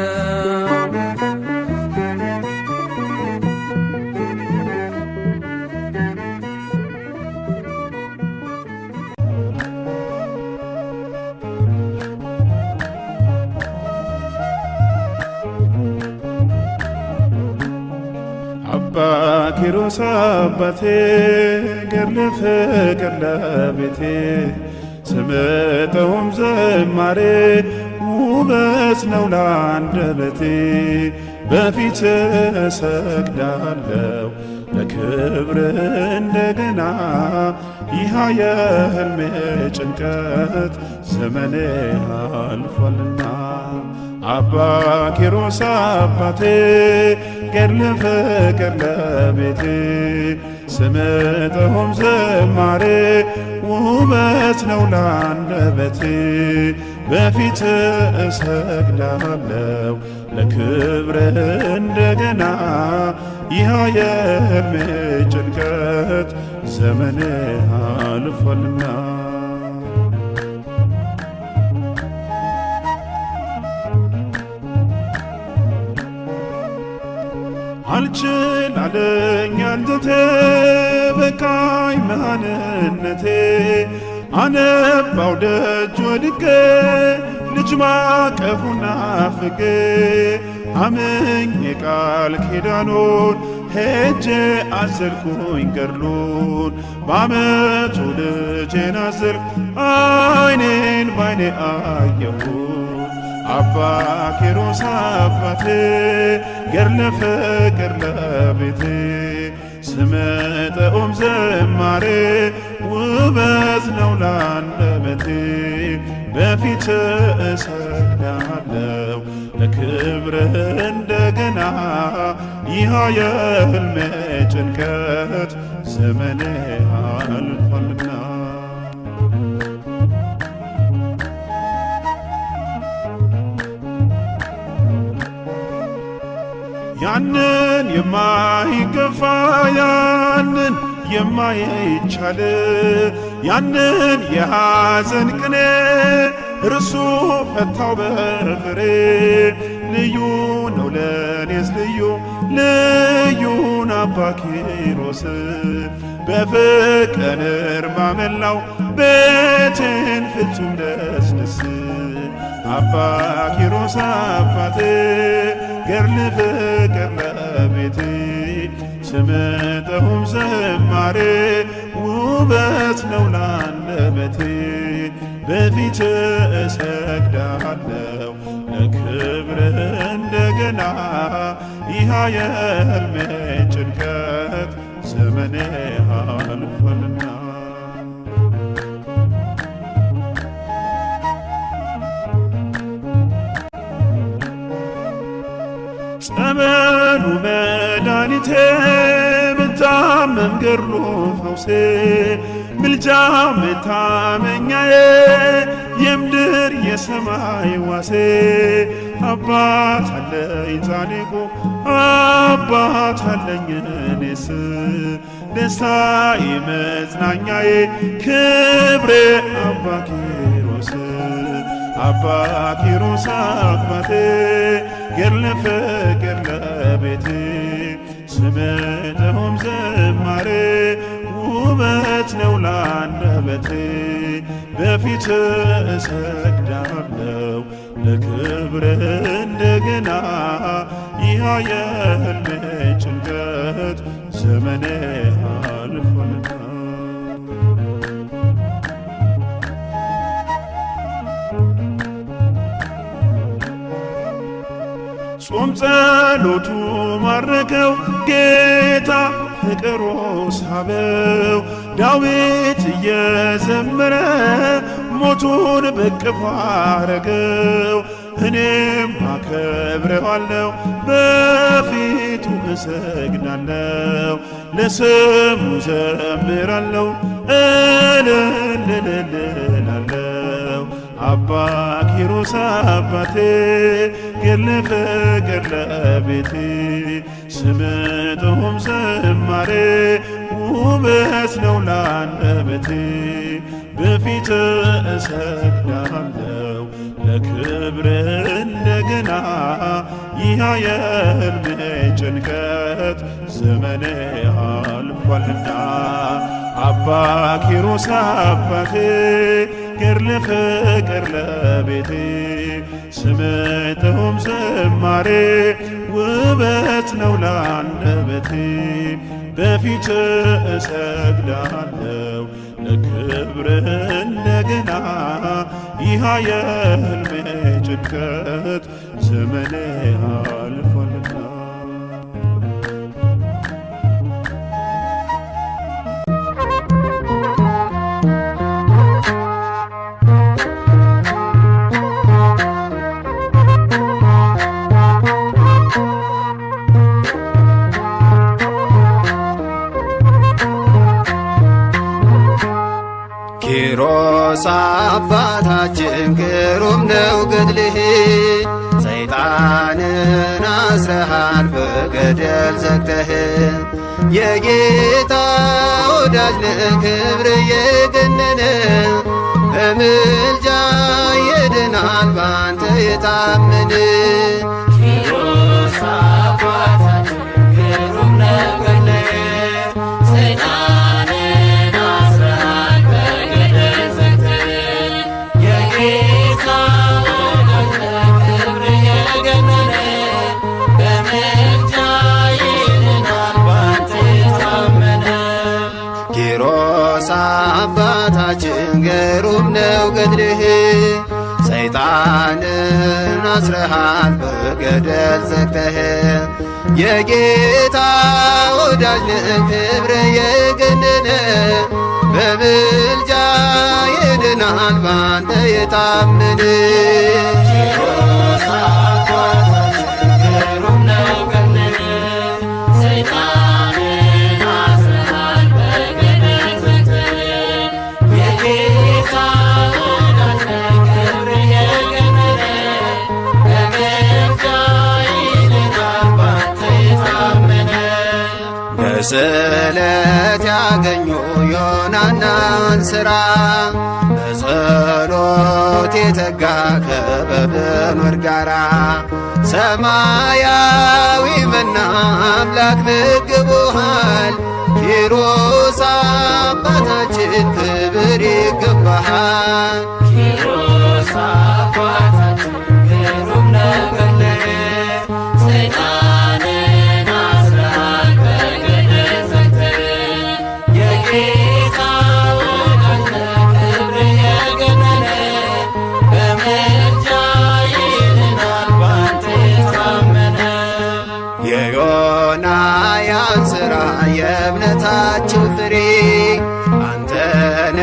አባ ኪሮስ አባቴ ገድለ ፍቅር ለቤቴ ስምጠውም ዘማሬ ውበት ነው ለአንደበቴ በፊት እሰግዳለሁ ለክብር እንደገና ይህ የሕልሜ ጭንቀት ዘመኔ አልፏልና አባ ኪሮስ አባቴ ገድለ ፍቅር ለቤቴ ስምጠሆም ዝማሬ ውበት ነው ለአንደበቴ በፊት እሰግዳለሁ ለክብር እንደገና ይህ የሕልሜ ጭንቀት ዘመኔ አልፏልና አልችል አለኝ አንጀቴ በቃኝ መሃንነቴ አነባው ደጅ ወድቄ ልጅ ማቀፉን ናፍቄ አምኜ ቃል ኪዳኑን ሄጄ አዘልኩኝ ገድሉን በዓመቱ ልጄን አዘልኩ ዓይኔን ባይኔ አየሁት አባ ኪሮስ አባቴ ገድለ ፍቅር ለቤቴ ስምጠኦም ዝማሬ ውበት ነው ለአንደበቴ በፊት እሰግዳለሁ ለክብር እንደገና ይህ የሕልሜ ጭንቀት ዘመኔ አልፏልና ያንን የማይገፋ ያንን የማይቻል ያንን የሐዘን ቅኔ እርሱ ፈታው በፍሬ ልዩ ነው ለኔስ ልዩን አባ ኪሮስ በፍቅር ማመላው ቤቴን ፍጹም ደስደስ አባ ኪሮስ አባቴ ገድለ ፍቅር ለቤቴ ስምጠኦም ዝማሬ ውበት ነው ለአንደበቴ በፊት እሰግዳለሁ ለክብር እንደገና ይህ የሕልሜ ጭንቀት ዘመኔ አልፏልና ጸበሉ መድኃኒቴ ብታመም ገድሉ ፈውሴ ምልጃ መታመኛዬ የምድር የሰማይ ዋሴ አባት አለኝ ጻድቁ አባት አለኝ እኔስ ደስታዬ መጽናኛዬ ክብሬ አባ ኪሮስ አባ ኪሮስ አባቴ ገድለ ፍቅር ለቤቴ ስምጠኦም ዝማሬ ውበት ነው ለአንደበቴ በፊት እሰግዳለሁ ለክብር እንደገና ይህ የሕልሜ ጭንቀት ዘመኔ አልፏልና ጾም ጸሎቱ ማረከው ጌታ ፍቅሩ ሳበው ዳዊት እየዘመረ ሞቱን በቅፎ አረገው እኔም አከብረዋለሁ በፊቱ እሰግዳለሁ ለስሙ ዘምራለሁ እልልልልላለሁ አባ ኪሮስ አባቴ ገድለ ፍቅር ለቤቴ ስምጠኦም ዝማሬ ውበት ነው ለአንደበቴ በፊት እሰግዳለሁ ለክብር እንደገና ይህ የሕልሜ ጭንቀት ዘመኔ አልፏልና አባ ኪሮስ አባቴ ገድለ ፍቅር ለቤቴ ስምጠኦም ዝማሬ ውበት ነው ለአንደበቴ በፊት እሰግዳለሁ ለክብር እንደገና ይህ የሕልሜ ጭንቀት ዘመኔ አልፏልና አባታችን ግሩም ነው ገድልህ ሰይጣንን አስረሃል በገደል ዘግተህ የጌታ ወዳጅ ነህ ክብር የገነነ በምልጃ ይድናል ባንተ የታመነ ኪሮስ አባታችን ግሩም ነው ገድልህ ሰይጣንን አስረሃል በገደል ዘግተህ የጌታ ወዳጅ ነህ ክብር የገነነ በምልጃ ይድናል ባንተ የታመነ ኪሮስ አባታችን ግሩም ነው ገድልህ ሰይጣንን አስረሃል በገደል ዘግተህ የጌታ ወዳጅ ነህ ክብር የገነነ በምልጃ ይድናል ባንተ የታመነ ኪሮስ አባታችን ግሩም ነው ገድልህ ሰይጣንን አስረሃል በገደል ዘግተህ የጌታ ወዳጅ ነህ ክብር የገነነ በምልጃ ይድናል ባንተ የታመነ በስዕለት ያገኙ ዮናናን ሥራ በጸሎት የተጋ ከበብኖር ጋራ ሰማያዊ መና አምላክ መግቦሃል ኪሮስ አባታችን ክብር ይገባሃል ኪሮስ አባታችን ግሩም ነው ገድልህ ሰይጣንን አስረሃል በገደል ዘግተህ የጌታ ወዳጅ ነህ ክብር የገነነ በምልጃ ይድናል ባንተ የታመነ የዮናያን ሥራ የእምነታቸው ፍሬ አንተነ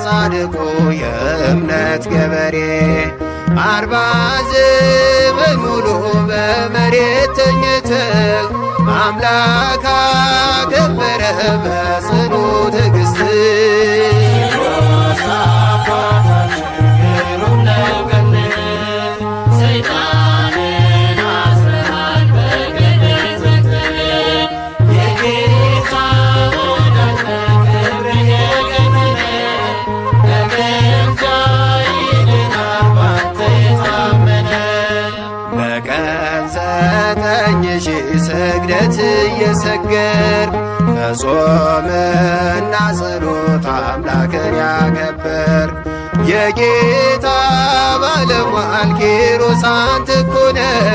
ጻድቁ የእምነት ገበሬ 40 ዘመን ሙሉ በመሬት ተኝተህ አምላክ አከበረ በጽኑ ትዕግሥት ኪሮስ አባታችን ግሩም ነው ገድልህ ሰይጣንን አስረሃል በገደል ዘግተህ የጌታ ወዳጅ ነህ ክብር የገነነ በምልጃ ይድናል ባንተ የታመነ በቀን 9,000 ስግደት እየሰገድክ በጾምና ጸሎት አምላክን ያከበርክ የጌታ ባለሟል ኪሮስ አንተ እኮ ነህ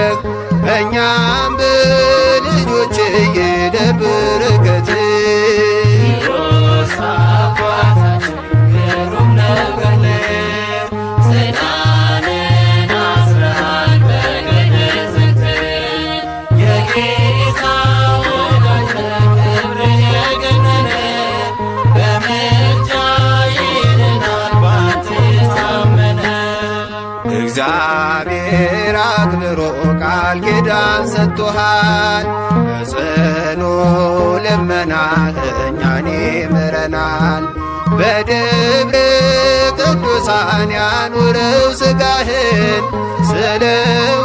በእኛም በልጆች ይደር በረከትህ ኪሮስ አባታችን ግሩም ነው ገድልህ ሰይጣንን አስረሃል በገደል ዘግተህ የጌታ ወዳጅ ነህ ክብር የገነነ በምልጃ ይድናል ባንተ የታመነ እግዚአብሔር አክብሮ ቃል ኪዳን ሰጥቶሃል በጽኑ ልመናህ እኛን ይምረናል በደብረ ቅዱሳን ያኑረው ሥጋህን ስለ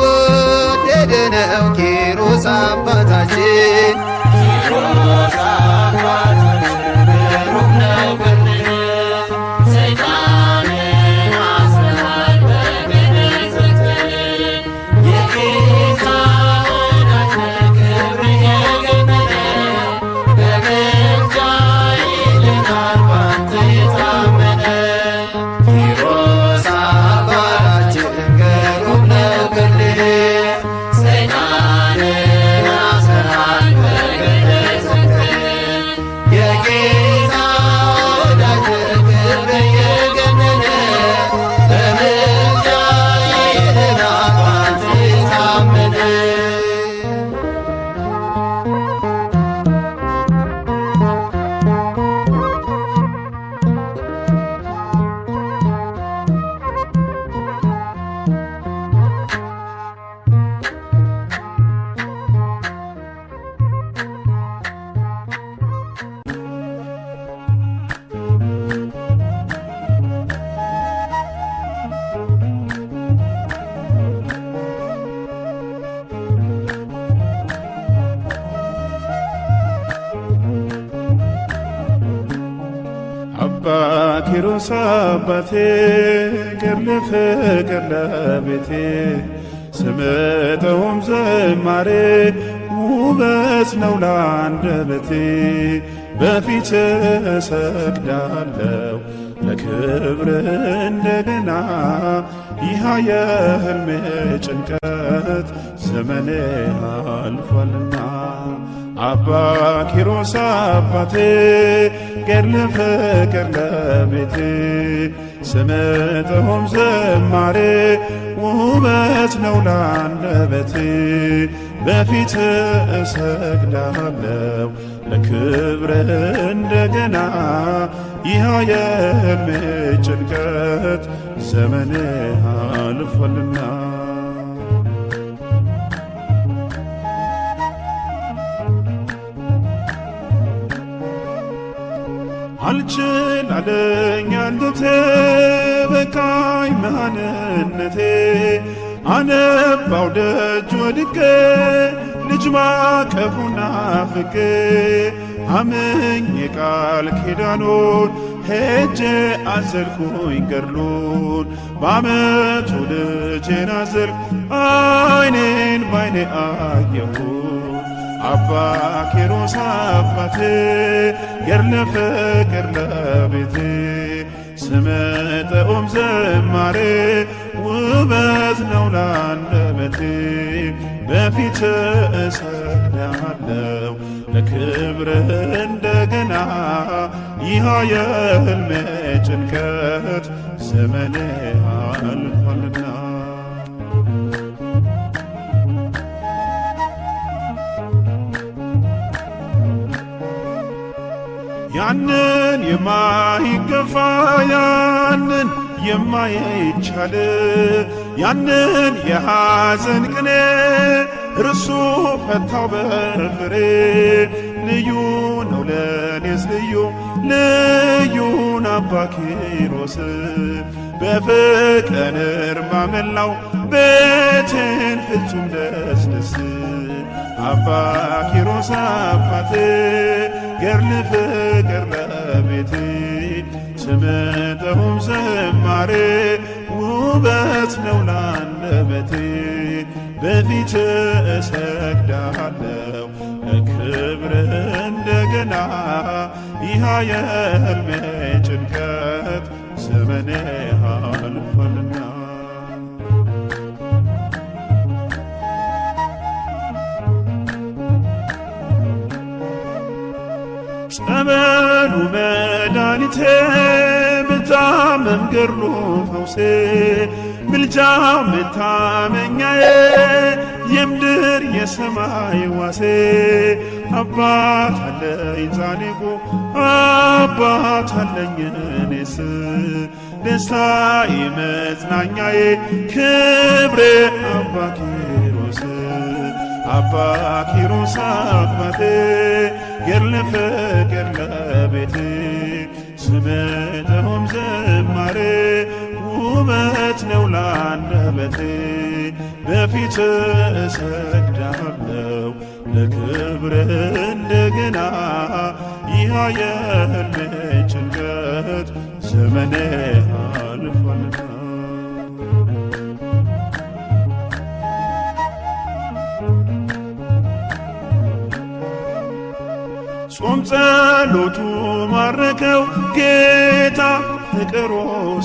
ወደደ ነው ኪሮስ አባታችን ኪሮስ አባታችን ግሩም ነው ገድልህ ሰይጣንን አስረሃል በገደል ዘግተህ የጌታ ወዳጅ ነህ ክብር የገነነ በምልጃ ይድናል ባንተ የታመነ ኪሮስ አባታችን ግሩም ነው ገድልህ ሰይጣንን ኪሮስ አባቴ ገድለ ፍቅር ለቤቴ ስምጠውም ዝማሬ ውበት ነው ለአንደበቴ በፊት እሰግዳለሁ ለክብር እንደገና ይህ የሕልሜ ጭንቀት ዘመኔ አልፏልና አባ ኪሮስ አባቴ ገድለ ፍቅር ለቤቴ ስምጠውም ዝማሬ ውበት ነው ለአንደበቴ በፊት እሰግዳለሁ ለክብር እንደገና ይህ የሕልሜ ጭንቀት ዘመኔ አልፏልና አልችል አለኝ አንደበቴ በቃኝ መሃንነቴ አነባው ደጅ ወድቄ ልጅ ማቀፉን ናፍቄ አምኜ ቃል ኪዳኑን ሄጄ አዘልኩኝ ገድሉን በዓመቱ ልጄን አዘልኩ ዓይኔን ባይኔ አየሁት አባ ኪሮስ አባቴ ገድለ ፍቅር ለቤቴ ስምጠውም ዝማሬ ውበት ነው ለአንደበቴ በፊት እሰግዳለሁ ለክብር እንደገና ይህ የሕልሜ ጭንቀት ዘመኔ አልፏልና ያንን የማይገፋ ያንን የማይቻል ያንን የሐዘን ቅኔ እርሱ ፈታው በፍሬ ልዩ ነው ለኔስ ልዩን አባ ኪሮስ በፍቅር እርማ መላው ቤቴን ፍጹም ደስደስ አባ ኪሮስ አባቴ ገድለ ፍቅር ለቤቴ ስምጠውም ዝማሬ ውበት ነው ለአንደበቴ በፊት እሰግዳለሁ ለክብር እንደገና ይህ የሕልሜ ጭንቀት ዘመኔ አልፏልና ጸበሉ መድኃኒቴ ብታመም ገድሉ ፈውሴ ምልጃው መታመኛዬ የምድር የሰማይ ዋሴ አባት አለኝ ጻድቁ አባት አለኝ እኔስ ደስታዬ መጽናኛዬ ክብሬ አባ ኪሮስ አባ ኪሮስ አባቴ ገድለ ፍቅር ለቤቴ ስምጠውም ዝማሬ ውበት ነው ለአንደበቴ በፊት እሰግዳለሁ ለክብር እንደገና ይህ የሕልሜ ጭንቀት ዘመኔ አልፏልና ጾም ጸሎቱ ማረከው ጌታ ፍቅሩ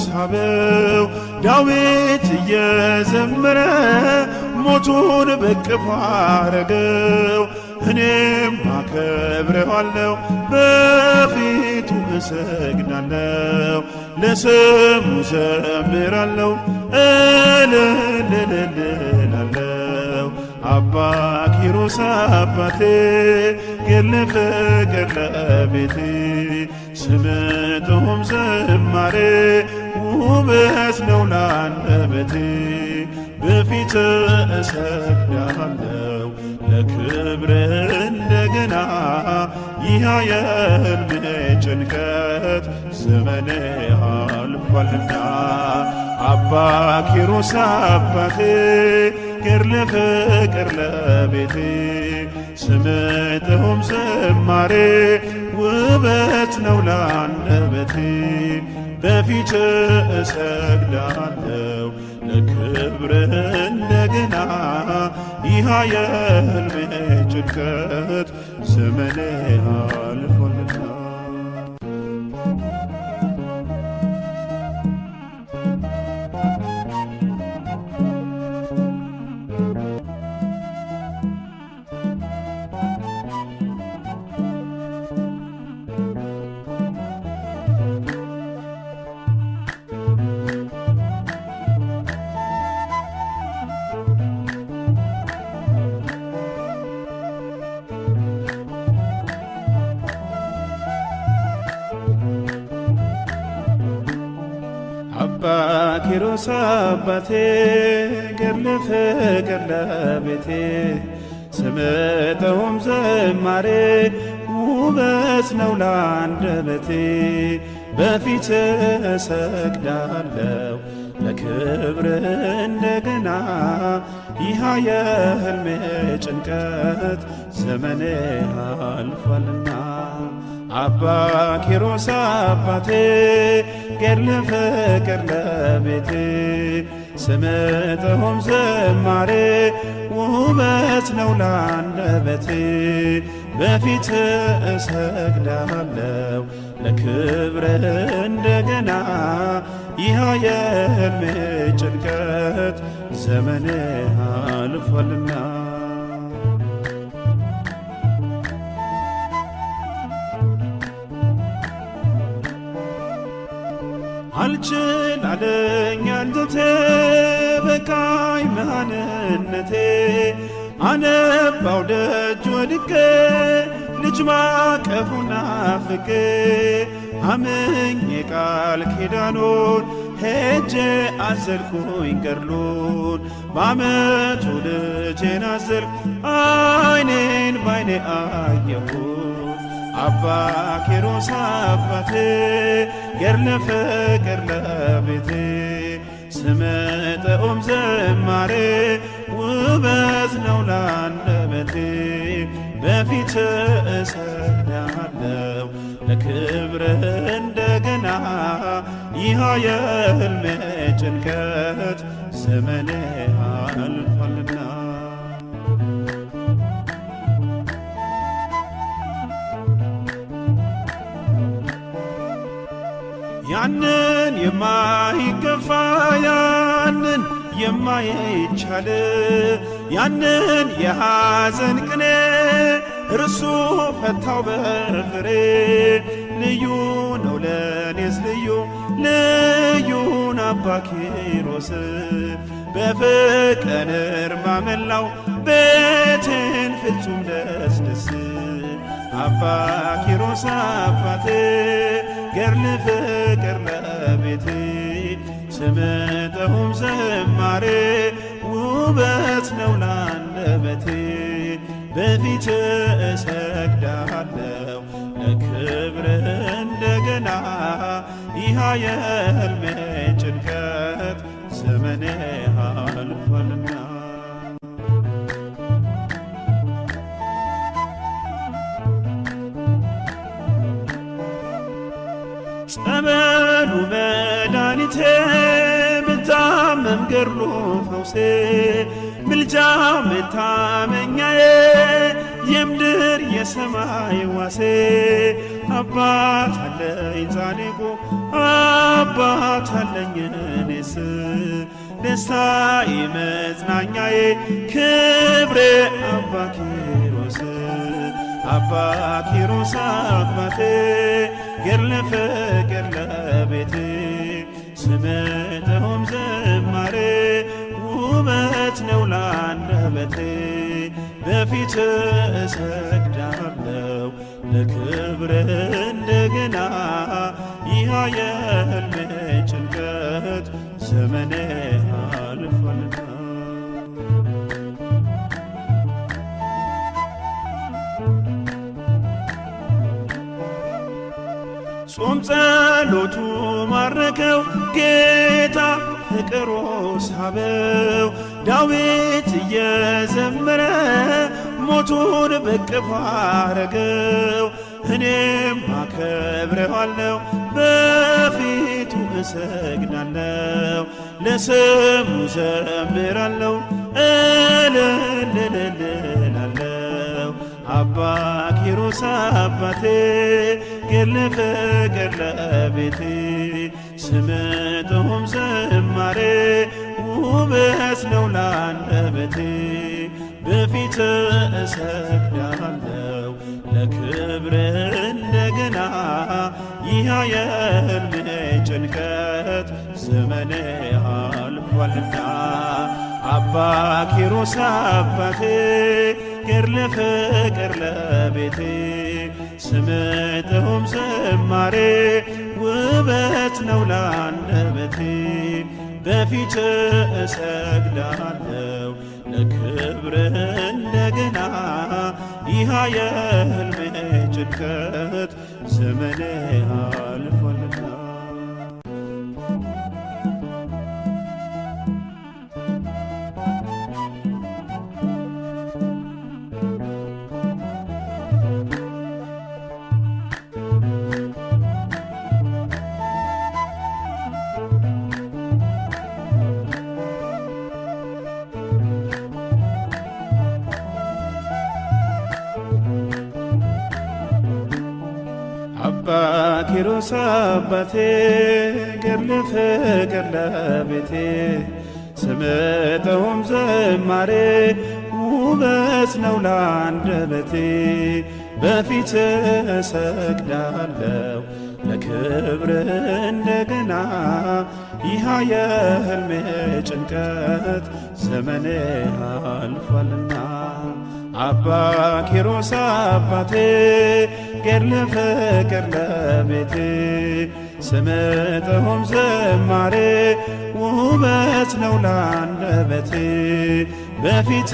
ሳበው ዳዊት እየዘመረ ሞቱን በቅፎ አረገው እኔም አከብረዋለሁ በፊቱ እሰግዳለሁ ለስሙ ዘምራለሁ እልልልልላለሁ አባ ኪሮስ አባቴ ገድለ ፍቅር ለቤቴ ስምጠውም ዝማሬ ውበት ነው ለአንደበቴ በፊት እሰግዳለሁ ለክብር እንደገና ይህ የሕልሜ ጭንቀት ዘመኔ አልፏልና አባ ኪሮስ አባቴ ገድለ ፍቅር ለቤቴ ስምጠውም ዝማሬ ውበት ነው ለአንደበቴ በፊት እሰግዳለሁ ለክብር እንደገና ይህ የሕልሜ ጭንቀት ዘመኔ አልፏልና አባ ኪሮስ አባቴ ገድለ ፍቅር ለቤቴ ስምጠውም ዝማሬ ውበት ነው ላንደበቴ በፊት እሰግዳለሁ ለክብር እንደገና ይህ የሕልሜ ጭንቀት ዘመኔ አልፏልና አባ ኪሮስ አባቴ ገድለ ፍቅር ለቤቴ ስምጠውም ዝማሬ ውበት ነው ላንደበቴ በፊት እሰግዳለሁ ለክብር እንደገና ይህ የሕልሜ ጭንቀት ዘመኔ አልፏልና አልችል አለኝ አንጀቴ በቃኝ መሃንነቴ አነባው ደጅ ወድቄ ልጅ ማቀፉን ናፍቄ አምኜ ቃል ኪዳኑን ሄጄ አዘልኩኝ ገድሉን በዓመቱ ልጄን አዘልኩ ዓይኔን ባይኔ አየሁት አባ ኪሮስ አባቴ ገድለ ፍቅር ለቤቴ ስምጠውም ዝማሬ ውበት ነው ላንደበቴ በፊት እሰግዳለሁ ለክብር እንደገና ይህ የሕልሜ ጭንቀት ዘመኔ አልፏልና ያንን የማይገፋ ያንን የማይቻል ያንን የሐዘን ቅኔ እርሱ ፈታው በፍሬ ልዩ ነው ለኔስ ልዩን አባ ኪሮስ በፍቅር እርማ መላው ቤቴን ፍጹም ደስደስ አባ ኪሮስ አባቴ ገድለ ፍቅር ለቤቴ ስምጠውም ዝማሬ ውበት ነው ላንደበቴ በፊት እሰግዳለሁ ለክብር እንደገና ይህ የሕልሜ ጭንቀት ዘመኔ አልፏልና ጸበሉ መድኃኒቴ ብታመም ገድሉ ፈውሴ ምልጃው መታመኛዬ የምድር የሰማይ ዋሴ አባት አለኝ ጻድቁ አባት አለኝ እኔስ ደስታዬ መጽናኛዬ ክብሬ አባ ኪሮስ አባ ኪሮስ አባቴ ገድለ ፍቅር ለቤቴ ስምጠውም ዝማሬ ውበት ነው ላንደበቴ በፊት እሰግዳለሁ ለክብር እንደገና ይህ የሕልሜ ጭንቀት ዘመኔ አልፏልና ጾም ጸሎቱ ማረከው ጌታ ፍቅሩ ሳበው ዳዊት እየዘመረ ሞቱን በቅፍ አረገው እኔም አከብረዋለሁ በፊቱ እሰግዳለሁ ለስሙ ዘምራለሁ እልልልልላለሁ። አባ ኪሮስ አባቴ ገድለ ፍቅር ለቤቴ ስምጥሁም ዝማሬ ውበት ነው ላንደበቴ። በፊት እሰግዳለሁ ለክብር እንደገና ይህ የሕልሜ ጭንቀት ዘመኔ አልፏልና። አባ ኪሮስ አባቴ ገድለ ፍቅር ለቤቴ ስምጥሁም ዝማሬ ውበት ነው ላንደበቴ። በፊት እሰግዳለሁ ለክብር እንደገና ይህ የሕልሜ ጭንቀት ዘመኔ አልፏልና። አባ ኪሮስ አባቴ ገድለ ፍቅር ለቤቴ ስምጥሁም ዝማሬ ውበት ነው ላንደበቴ። በፊት እሰግዳለሁ ለክብር እንደገና ይህ የሕልሜ ጭንቀት ዘመኔ አልፏልና። አባ ኪሮስ አባቴ ገድለ ፍቅር ለቤቴ ስምጥሁም ዝማሬ ውበት ነው ላንደበቴ። በፊት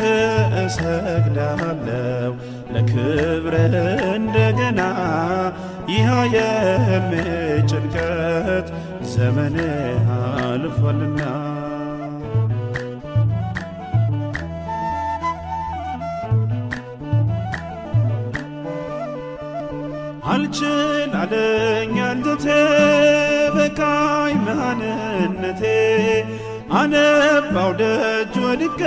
እሰግዳለሁ ለክብር እንደገና ይህ የሕልሜ ጭንቀት ዘመኔ አልፏልና። አልችል አለኝ አንጀቴ በቃኝ መሃንነቴ። አነባው ደጅ ወድቄ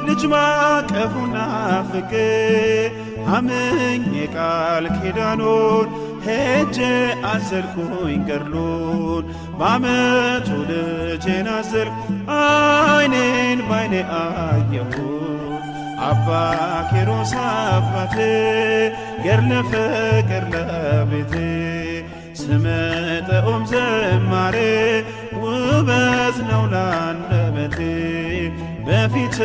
ልጅ ማቀፉን ናፍቄ አምኜ ቃል ኪዳኑን ሄጄ አዘልኩኝ ገድሉን። በዓመቱ ልጄን አዘልኩ ዓይኔን ባይኔ አየሁት። አባ ኪሮስ አባቴ ገድለ ፍቅር ለቤቴ ስምጥሁም ዝማሬ ውበት ነው ላንደበቴ። በፊት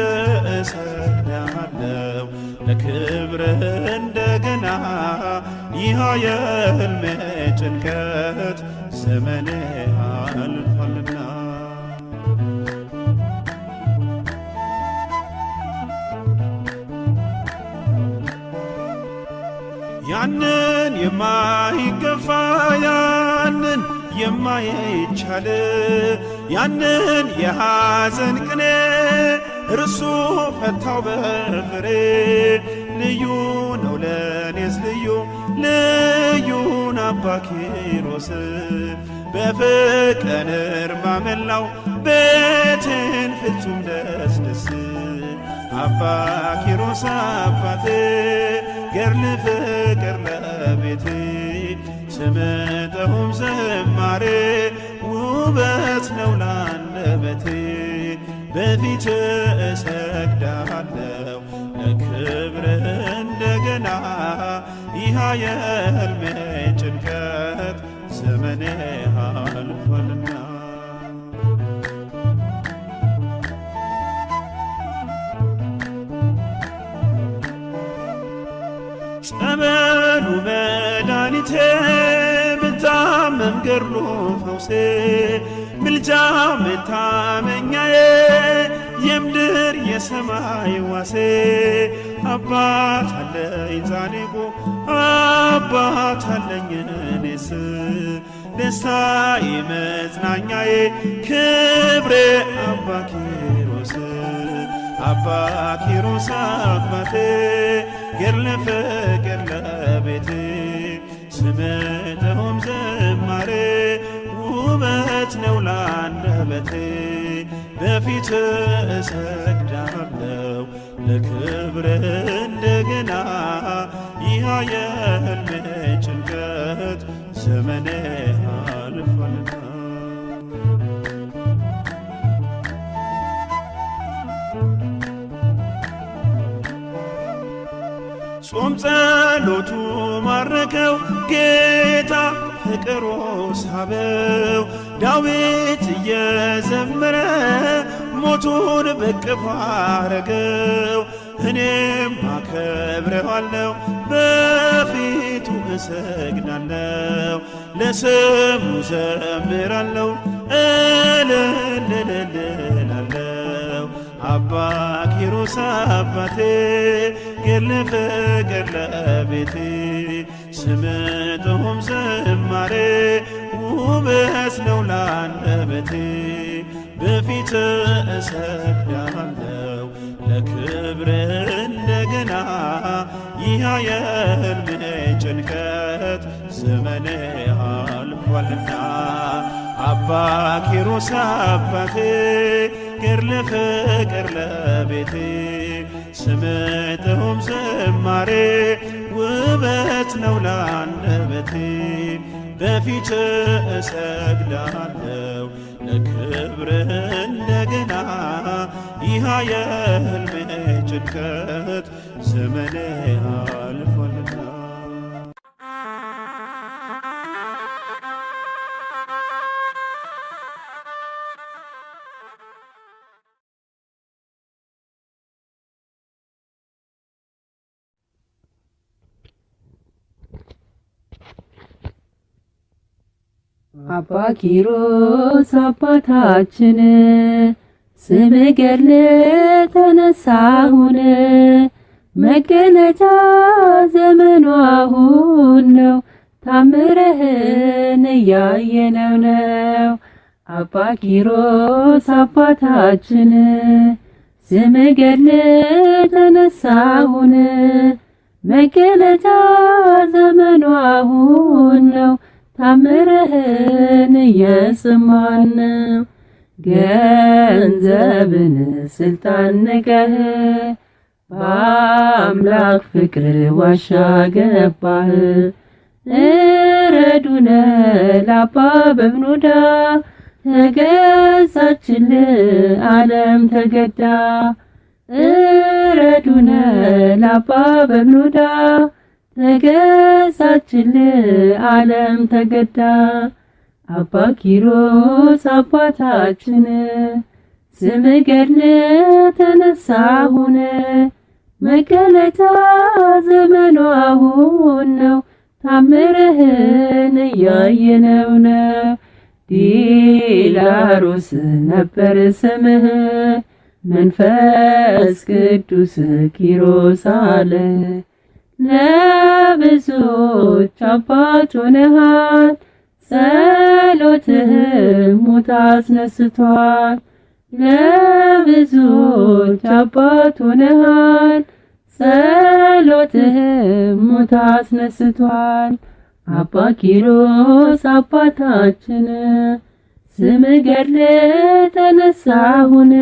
እሰግዳለሁ ለክብር እንደገና ይህ የሕልሜ ጭንቀት ዘመኔ አልፏልና። ያንን የማይገፋ ያንን የማይቻል ያንን የሐዘን ቅኔ እርሱ ፈታው በፍሬ። ልዩ ነው ለኔስ ልዩ ልዩን አባ ኪሮስ በፍቅር ማመላው ቤቴን ፍጹም ደስ ደስ። አባ ኪሮስ አባቴ ገድለ ፍቅር ለቤቴ ስምጥሁም ዝማሬ ውበት ነው ላንደበቴ። በፊት እሰግዳለሁ ለክብር እንደገና ይህ የሕልሜ ጭንቀት ዘመኔ አልፏልና። ጸበሉ መድኃኒቴ ብታመም ገድሉ ፈውሴ ምልጃ መታመኛዬ የምድር የሰማይ ዋሴ። አባት አለኝ ጻድቁ አባት አለኝ እኔስ ደስታዬ መጽናኛዬ ክብሬ አባ ኪሮስ። አባ ኪሮስ አባቴ ገድለ ፍቅር ለቤቴ ስምጥሁም ዝማሬ ላንደበቴ በፊት እሰግዳለሁ ለክብር እንደገና ይህ የሕልሜ ጭንቀት ዘመኔ አልፏልና ጾም ጸሎቱ ማረከው ጌታ ፍቅሩ ሳበው ዳዊት እየዘመረ ሞቱን በቅፎ አረገው እኔም አከብረዋለሁ በፊቱ እሰግዳለሁ ለስሙ ዘምራለሁ እልልልልላለሁ አባ ኪሮስ አባቴ ገድለ ፍቅር ለቤቴ ስምጥሁም ዝማሬ ውበት ነው ላንደበቴ በፊት እሰግዳለሁ ለክብር እንደገና ይህ የሕልሜ ጭንቀት ዘመኔ አልፏልና አባ ኪሮስ አባቴ ገድለ ፍቅር ለቤቴ ስምጥሁም ዝማሬ ውበት ነው ላንደበቴ በፊት እሰግዳለሁ ለክብር እንደገና ይህ የሕልሜ ጭንቀት ዘመኔ አልፏልና አባ ኪሮስ አባታችን ስምህ ገድል ተነሳሁን መገለጫ ዘመኑ አሁን ነው ታምረህን እያየነው ነው። አባ ኪሮስ አባታችን ስምህ ገድል ተነሳሁን መገለጫ ዘመኑ አሁን ነው ታምረህን እየሰማን ነው። ገንዘብን ስልጣን ንቀህ በአምላክ ፍቅር ዋሻ ገባህ። እረዱነ ለአባ በብኑዳ ተገዛችል ዓለም ተገዳ። እረዱነ ለአባ በብኑዳ ተገዛችል ዓለም ተገዳ። አባ ኪሮስ አባታችን ስምህ ገድል ተነሳሁን መገለጫ ዘመኑ አሁን ነው ታምረህን እያየነው ነው። ዲላሮስ ነበር ስምህ መንፈስ ቅዱስ ኪሮስ አለ። ለብዙዎች አባት ሆነሃል ጸሎትህም ሙት አስነስቷል። ለብዙዎች አባት ሆነሃል ጸሎትህም ሙት አስነስቷል። አባ ኪሮስ አባታችን ስምህ ገድል ተነሳሁን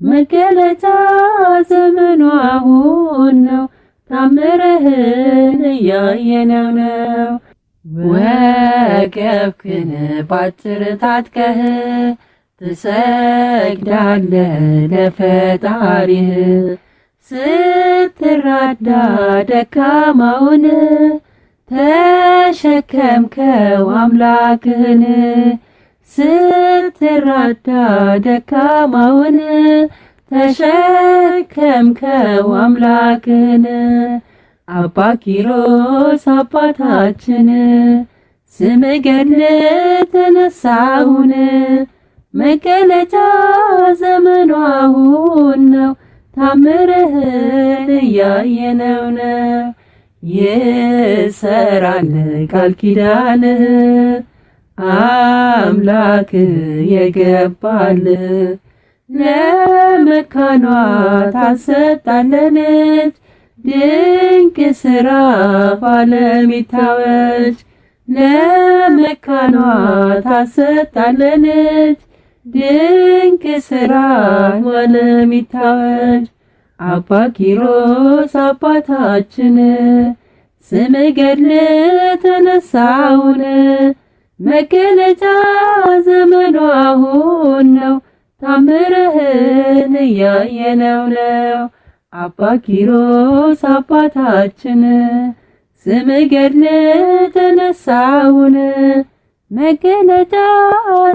መገለጫ ዘመኑ አሁን ነው ታምረህን እያየነው ነው። ወገብክን ባጭር ታጥቀህ ትሰግዳለህ ለፈጣሪህ ስትራዳ ደካማውን ተሸከምከው አምላክህን ስትራዳ ደካማውን ተሸከምከው አምላክህን። አባ ኪሮስ አባታችን ስምህ ገድል ተነሳሁን መገለጫ ዘመኑ አሁን ነው ታምረህን እያየነው ነው። ይሰራል ቃል ኪዳንህ አምላክ የገባልህ ለመካኗ ታሰጣለች ድንቅ ሥራ ባለም ይታወጅ። ለመካኗ ታሰጣለች። ድንቅ ሥራ ዓለም ይታወጅ። አባ ኪሮስ አባታችን ስም ገድል ተነሳውን መገለጫ ዘመኑ አሁን ነው። ታምርህን እያየነው ነው። አባ ኪሮስ አባታችን ስም ገድል ተነሳውን መገለጫ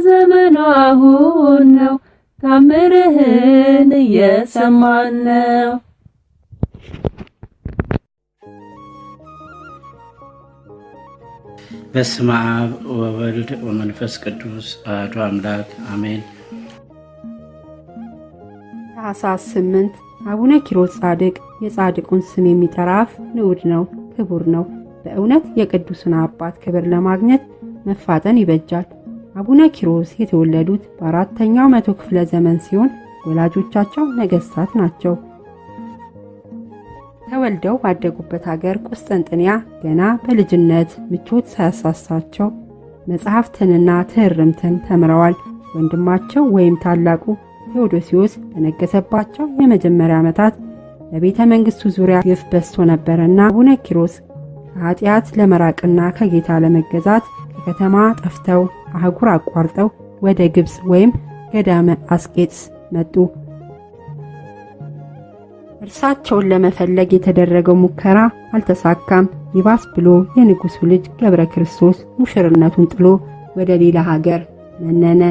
ዘመኑ አሁን ነው። ታምርህን እየሰማን ነው። በስመ አብ ወወልድ ወመንፈስ ቅዱስ አሐዱ አምላክ አሜን። ታኅሳስ 8 አቡነ ኪሮስ ጻድቅ። የጻድቁን ስም የሚጠራ አፍ ንዑድ ነው፣ ክቡር ነው። በእውነት የቅዱስን አባት ክብር ለማግኘት መፋጠን ይበጃል። አቡነ ኪሮስ የተወለዱት በ4ኛው መቶ ክፍለ ዘመን ሲሆን ወላጆቻቸው ነገሥታት ናቸው። ተወልደው ባደጉበት ሀገር ቁስጥንጥንያ ገና በልጅነት ምቾት ሳያሳሳቸው መጽሐፍትንና ትሕርምትን ተምረዋል። ወንድማቸው ወይም ታላቁ ቴዎዶሲዮስ በነገሰባቸው የመጀመሪያ ዓመታት በቤተ መንግሥቱ ዙሪያ ግፍ በዝቶ ነበርና አቡነ ኪሮስ ከኃጢአት ለመራቅና ከጌታ ለመገዛት ከከተማ ጠፍተው አህጉር አቋርጠው ወደ ግብፅ ወይም ገዳመ አስቄጥስ መጡ። እርሳቸውን ለመፈለግ የተደረገው ሙከራ አልተሳካም። ይባስ ብሎ የንጉሡ ልጅ ገብረ ክርስቶስ ሙሽርነቱን ጥሎ ወደ ሌላ ሀገር መነነ።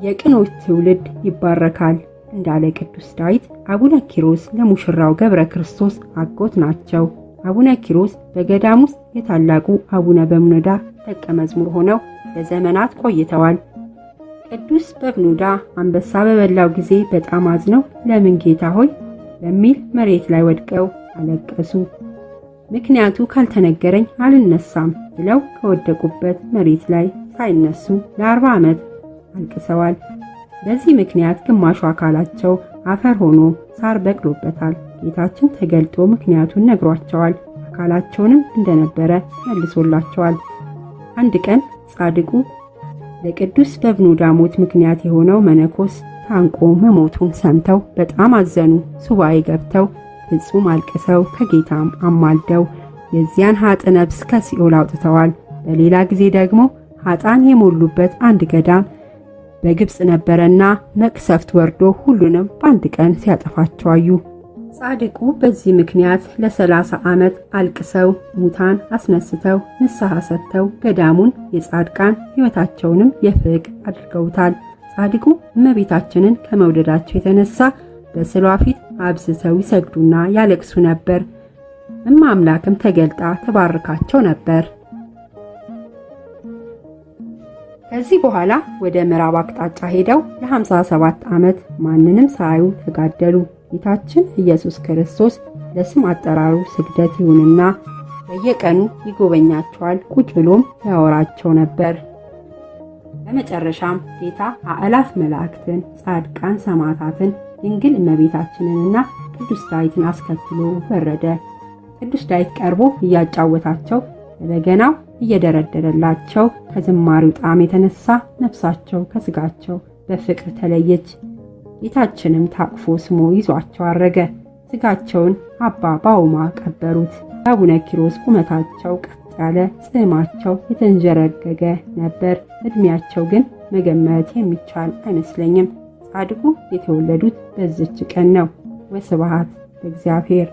የቅኖች ትውልድ ይባረካል እንዳለ ቅዱስ ዳዊት አቡነ ኪሮስ ለሙሽራው ገብረ ክርስቶስ አጎት ናቸው። አቡነ ኪሮስ በገዳም ውስጥ የታላቁ አቡነ በብኑዳ ደቀ መዝሙር ሆነው ለዘመናት ቆይተዋል። ቅዱስ በብኑዳ አንበሳ በበላው ጊዜ በጣም አዝነው ለምን ጌታ ሆይ በሚል መሬት ላይ ወድቀው አለቀሱ። ምክንያቱ ካልተነገረኝ አልነሳም ብለው ከወደቁበት መሬት ላይ ሳይነሱ ለ40 ዓመት አልቅሰዋል። በዚህ ምክንያት ግማሹ አካላቸው አፈር ሆኖ ሳር በቅሎበታል። ጌታችን ተገልጦ ምክንያቱን ነግሯቸዋል። አካላቸውንም እንደነበረ መልሶላቸዋል። አንድ ቀን ጻድቁ ለቅዱስ በብኑዳ ሞት ምክንያት የሆነው መነኮስ ታንቆ መሞቱን ሰምተው በጣም አዘኑ። ሱባኤ ገብተው ፍጹም አልቅሰው ከጌታም አማልደው የዚያን ሀጥ ነፍስ ከሲኦል አውጥተዋል። በሌላ ጊዜ ደግሞ ሀጣን የሞሉበት አንድ ገዳም በግብፅ ነበረና መቅሰፍት ወርዶ ሁሉንም በአንድ ቀን ሲያጠፋቸው አዩ። ጻድቁ በዚህ ምክንያት ለ30 ዓመት አልቅሰው ሙታን አስነስተው ንስሐ ሰጥተው ገዳሙን የጻድቃን ሕይወታቸውንም የፍቅር አድርገውታል። ጻድቁ እመቤታችንን ከመውደዳቸው የተነሳ በስዕሏ ፊት አብዝተው ይሰግዱና ያለቅሱ ነበር። አምላክም ተገልጣ ተባርካቸው ነበር። ከዚህ በኋላ ወደ ምዕራብ አቅጣጫ ሄደው ለ57 ዓመት ማንንም ሳያዩ ተጋደሉ። ጌታችን ኢየሱስ ክርስቶስ ለስም አጠራሩ ስግደት ይሁንና በየቀኑ ይጎበኛቸዋል፣ ቁጭ ብሎም ያወራቸው ነበር። በመጨረሻም ጌታ አእላፍ መላእክትን፣ ጻድቃን ሰማዕታትን፣ ድንግል እመቤታችንንና ቅዱስ ዳዊትን አስከትሎ ወረደ። ቅዱስ ዳዊት ቀርቦ እያጫወታቸው በበገናው እየደረደረላቸው ከዝማሬው ጣዕም የተነሳ ነፍሳቸው ከስጋቸው በፍቅር ተለየች። ጌታችንም ታቅፎ ስሞ ይዟቸው አረገ። ስጋቸውን አባ ባውማ ቀበሩት። አቡነ ኪሮስ ቁመታቸው ቀጥ ያለ፣ ጽሕማቸው የተንጀረገገ ነበር። እድሜያቸው ግን መገመት የሚቻል አይመስለኝም። ጻድቁ የተወለዱት በዚች ቀን ነው። ወስብሐት ለእግዚአብሔር።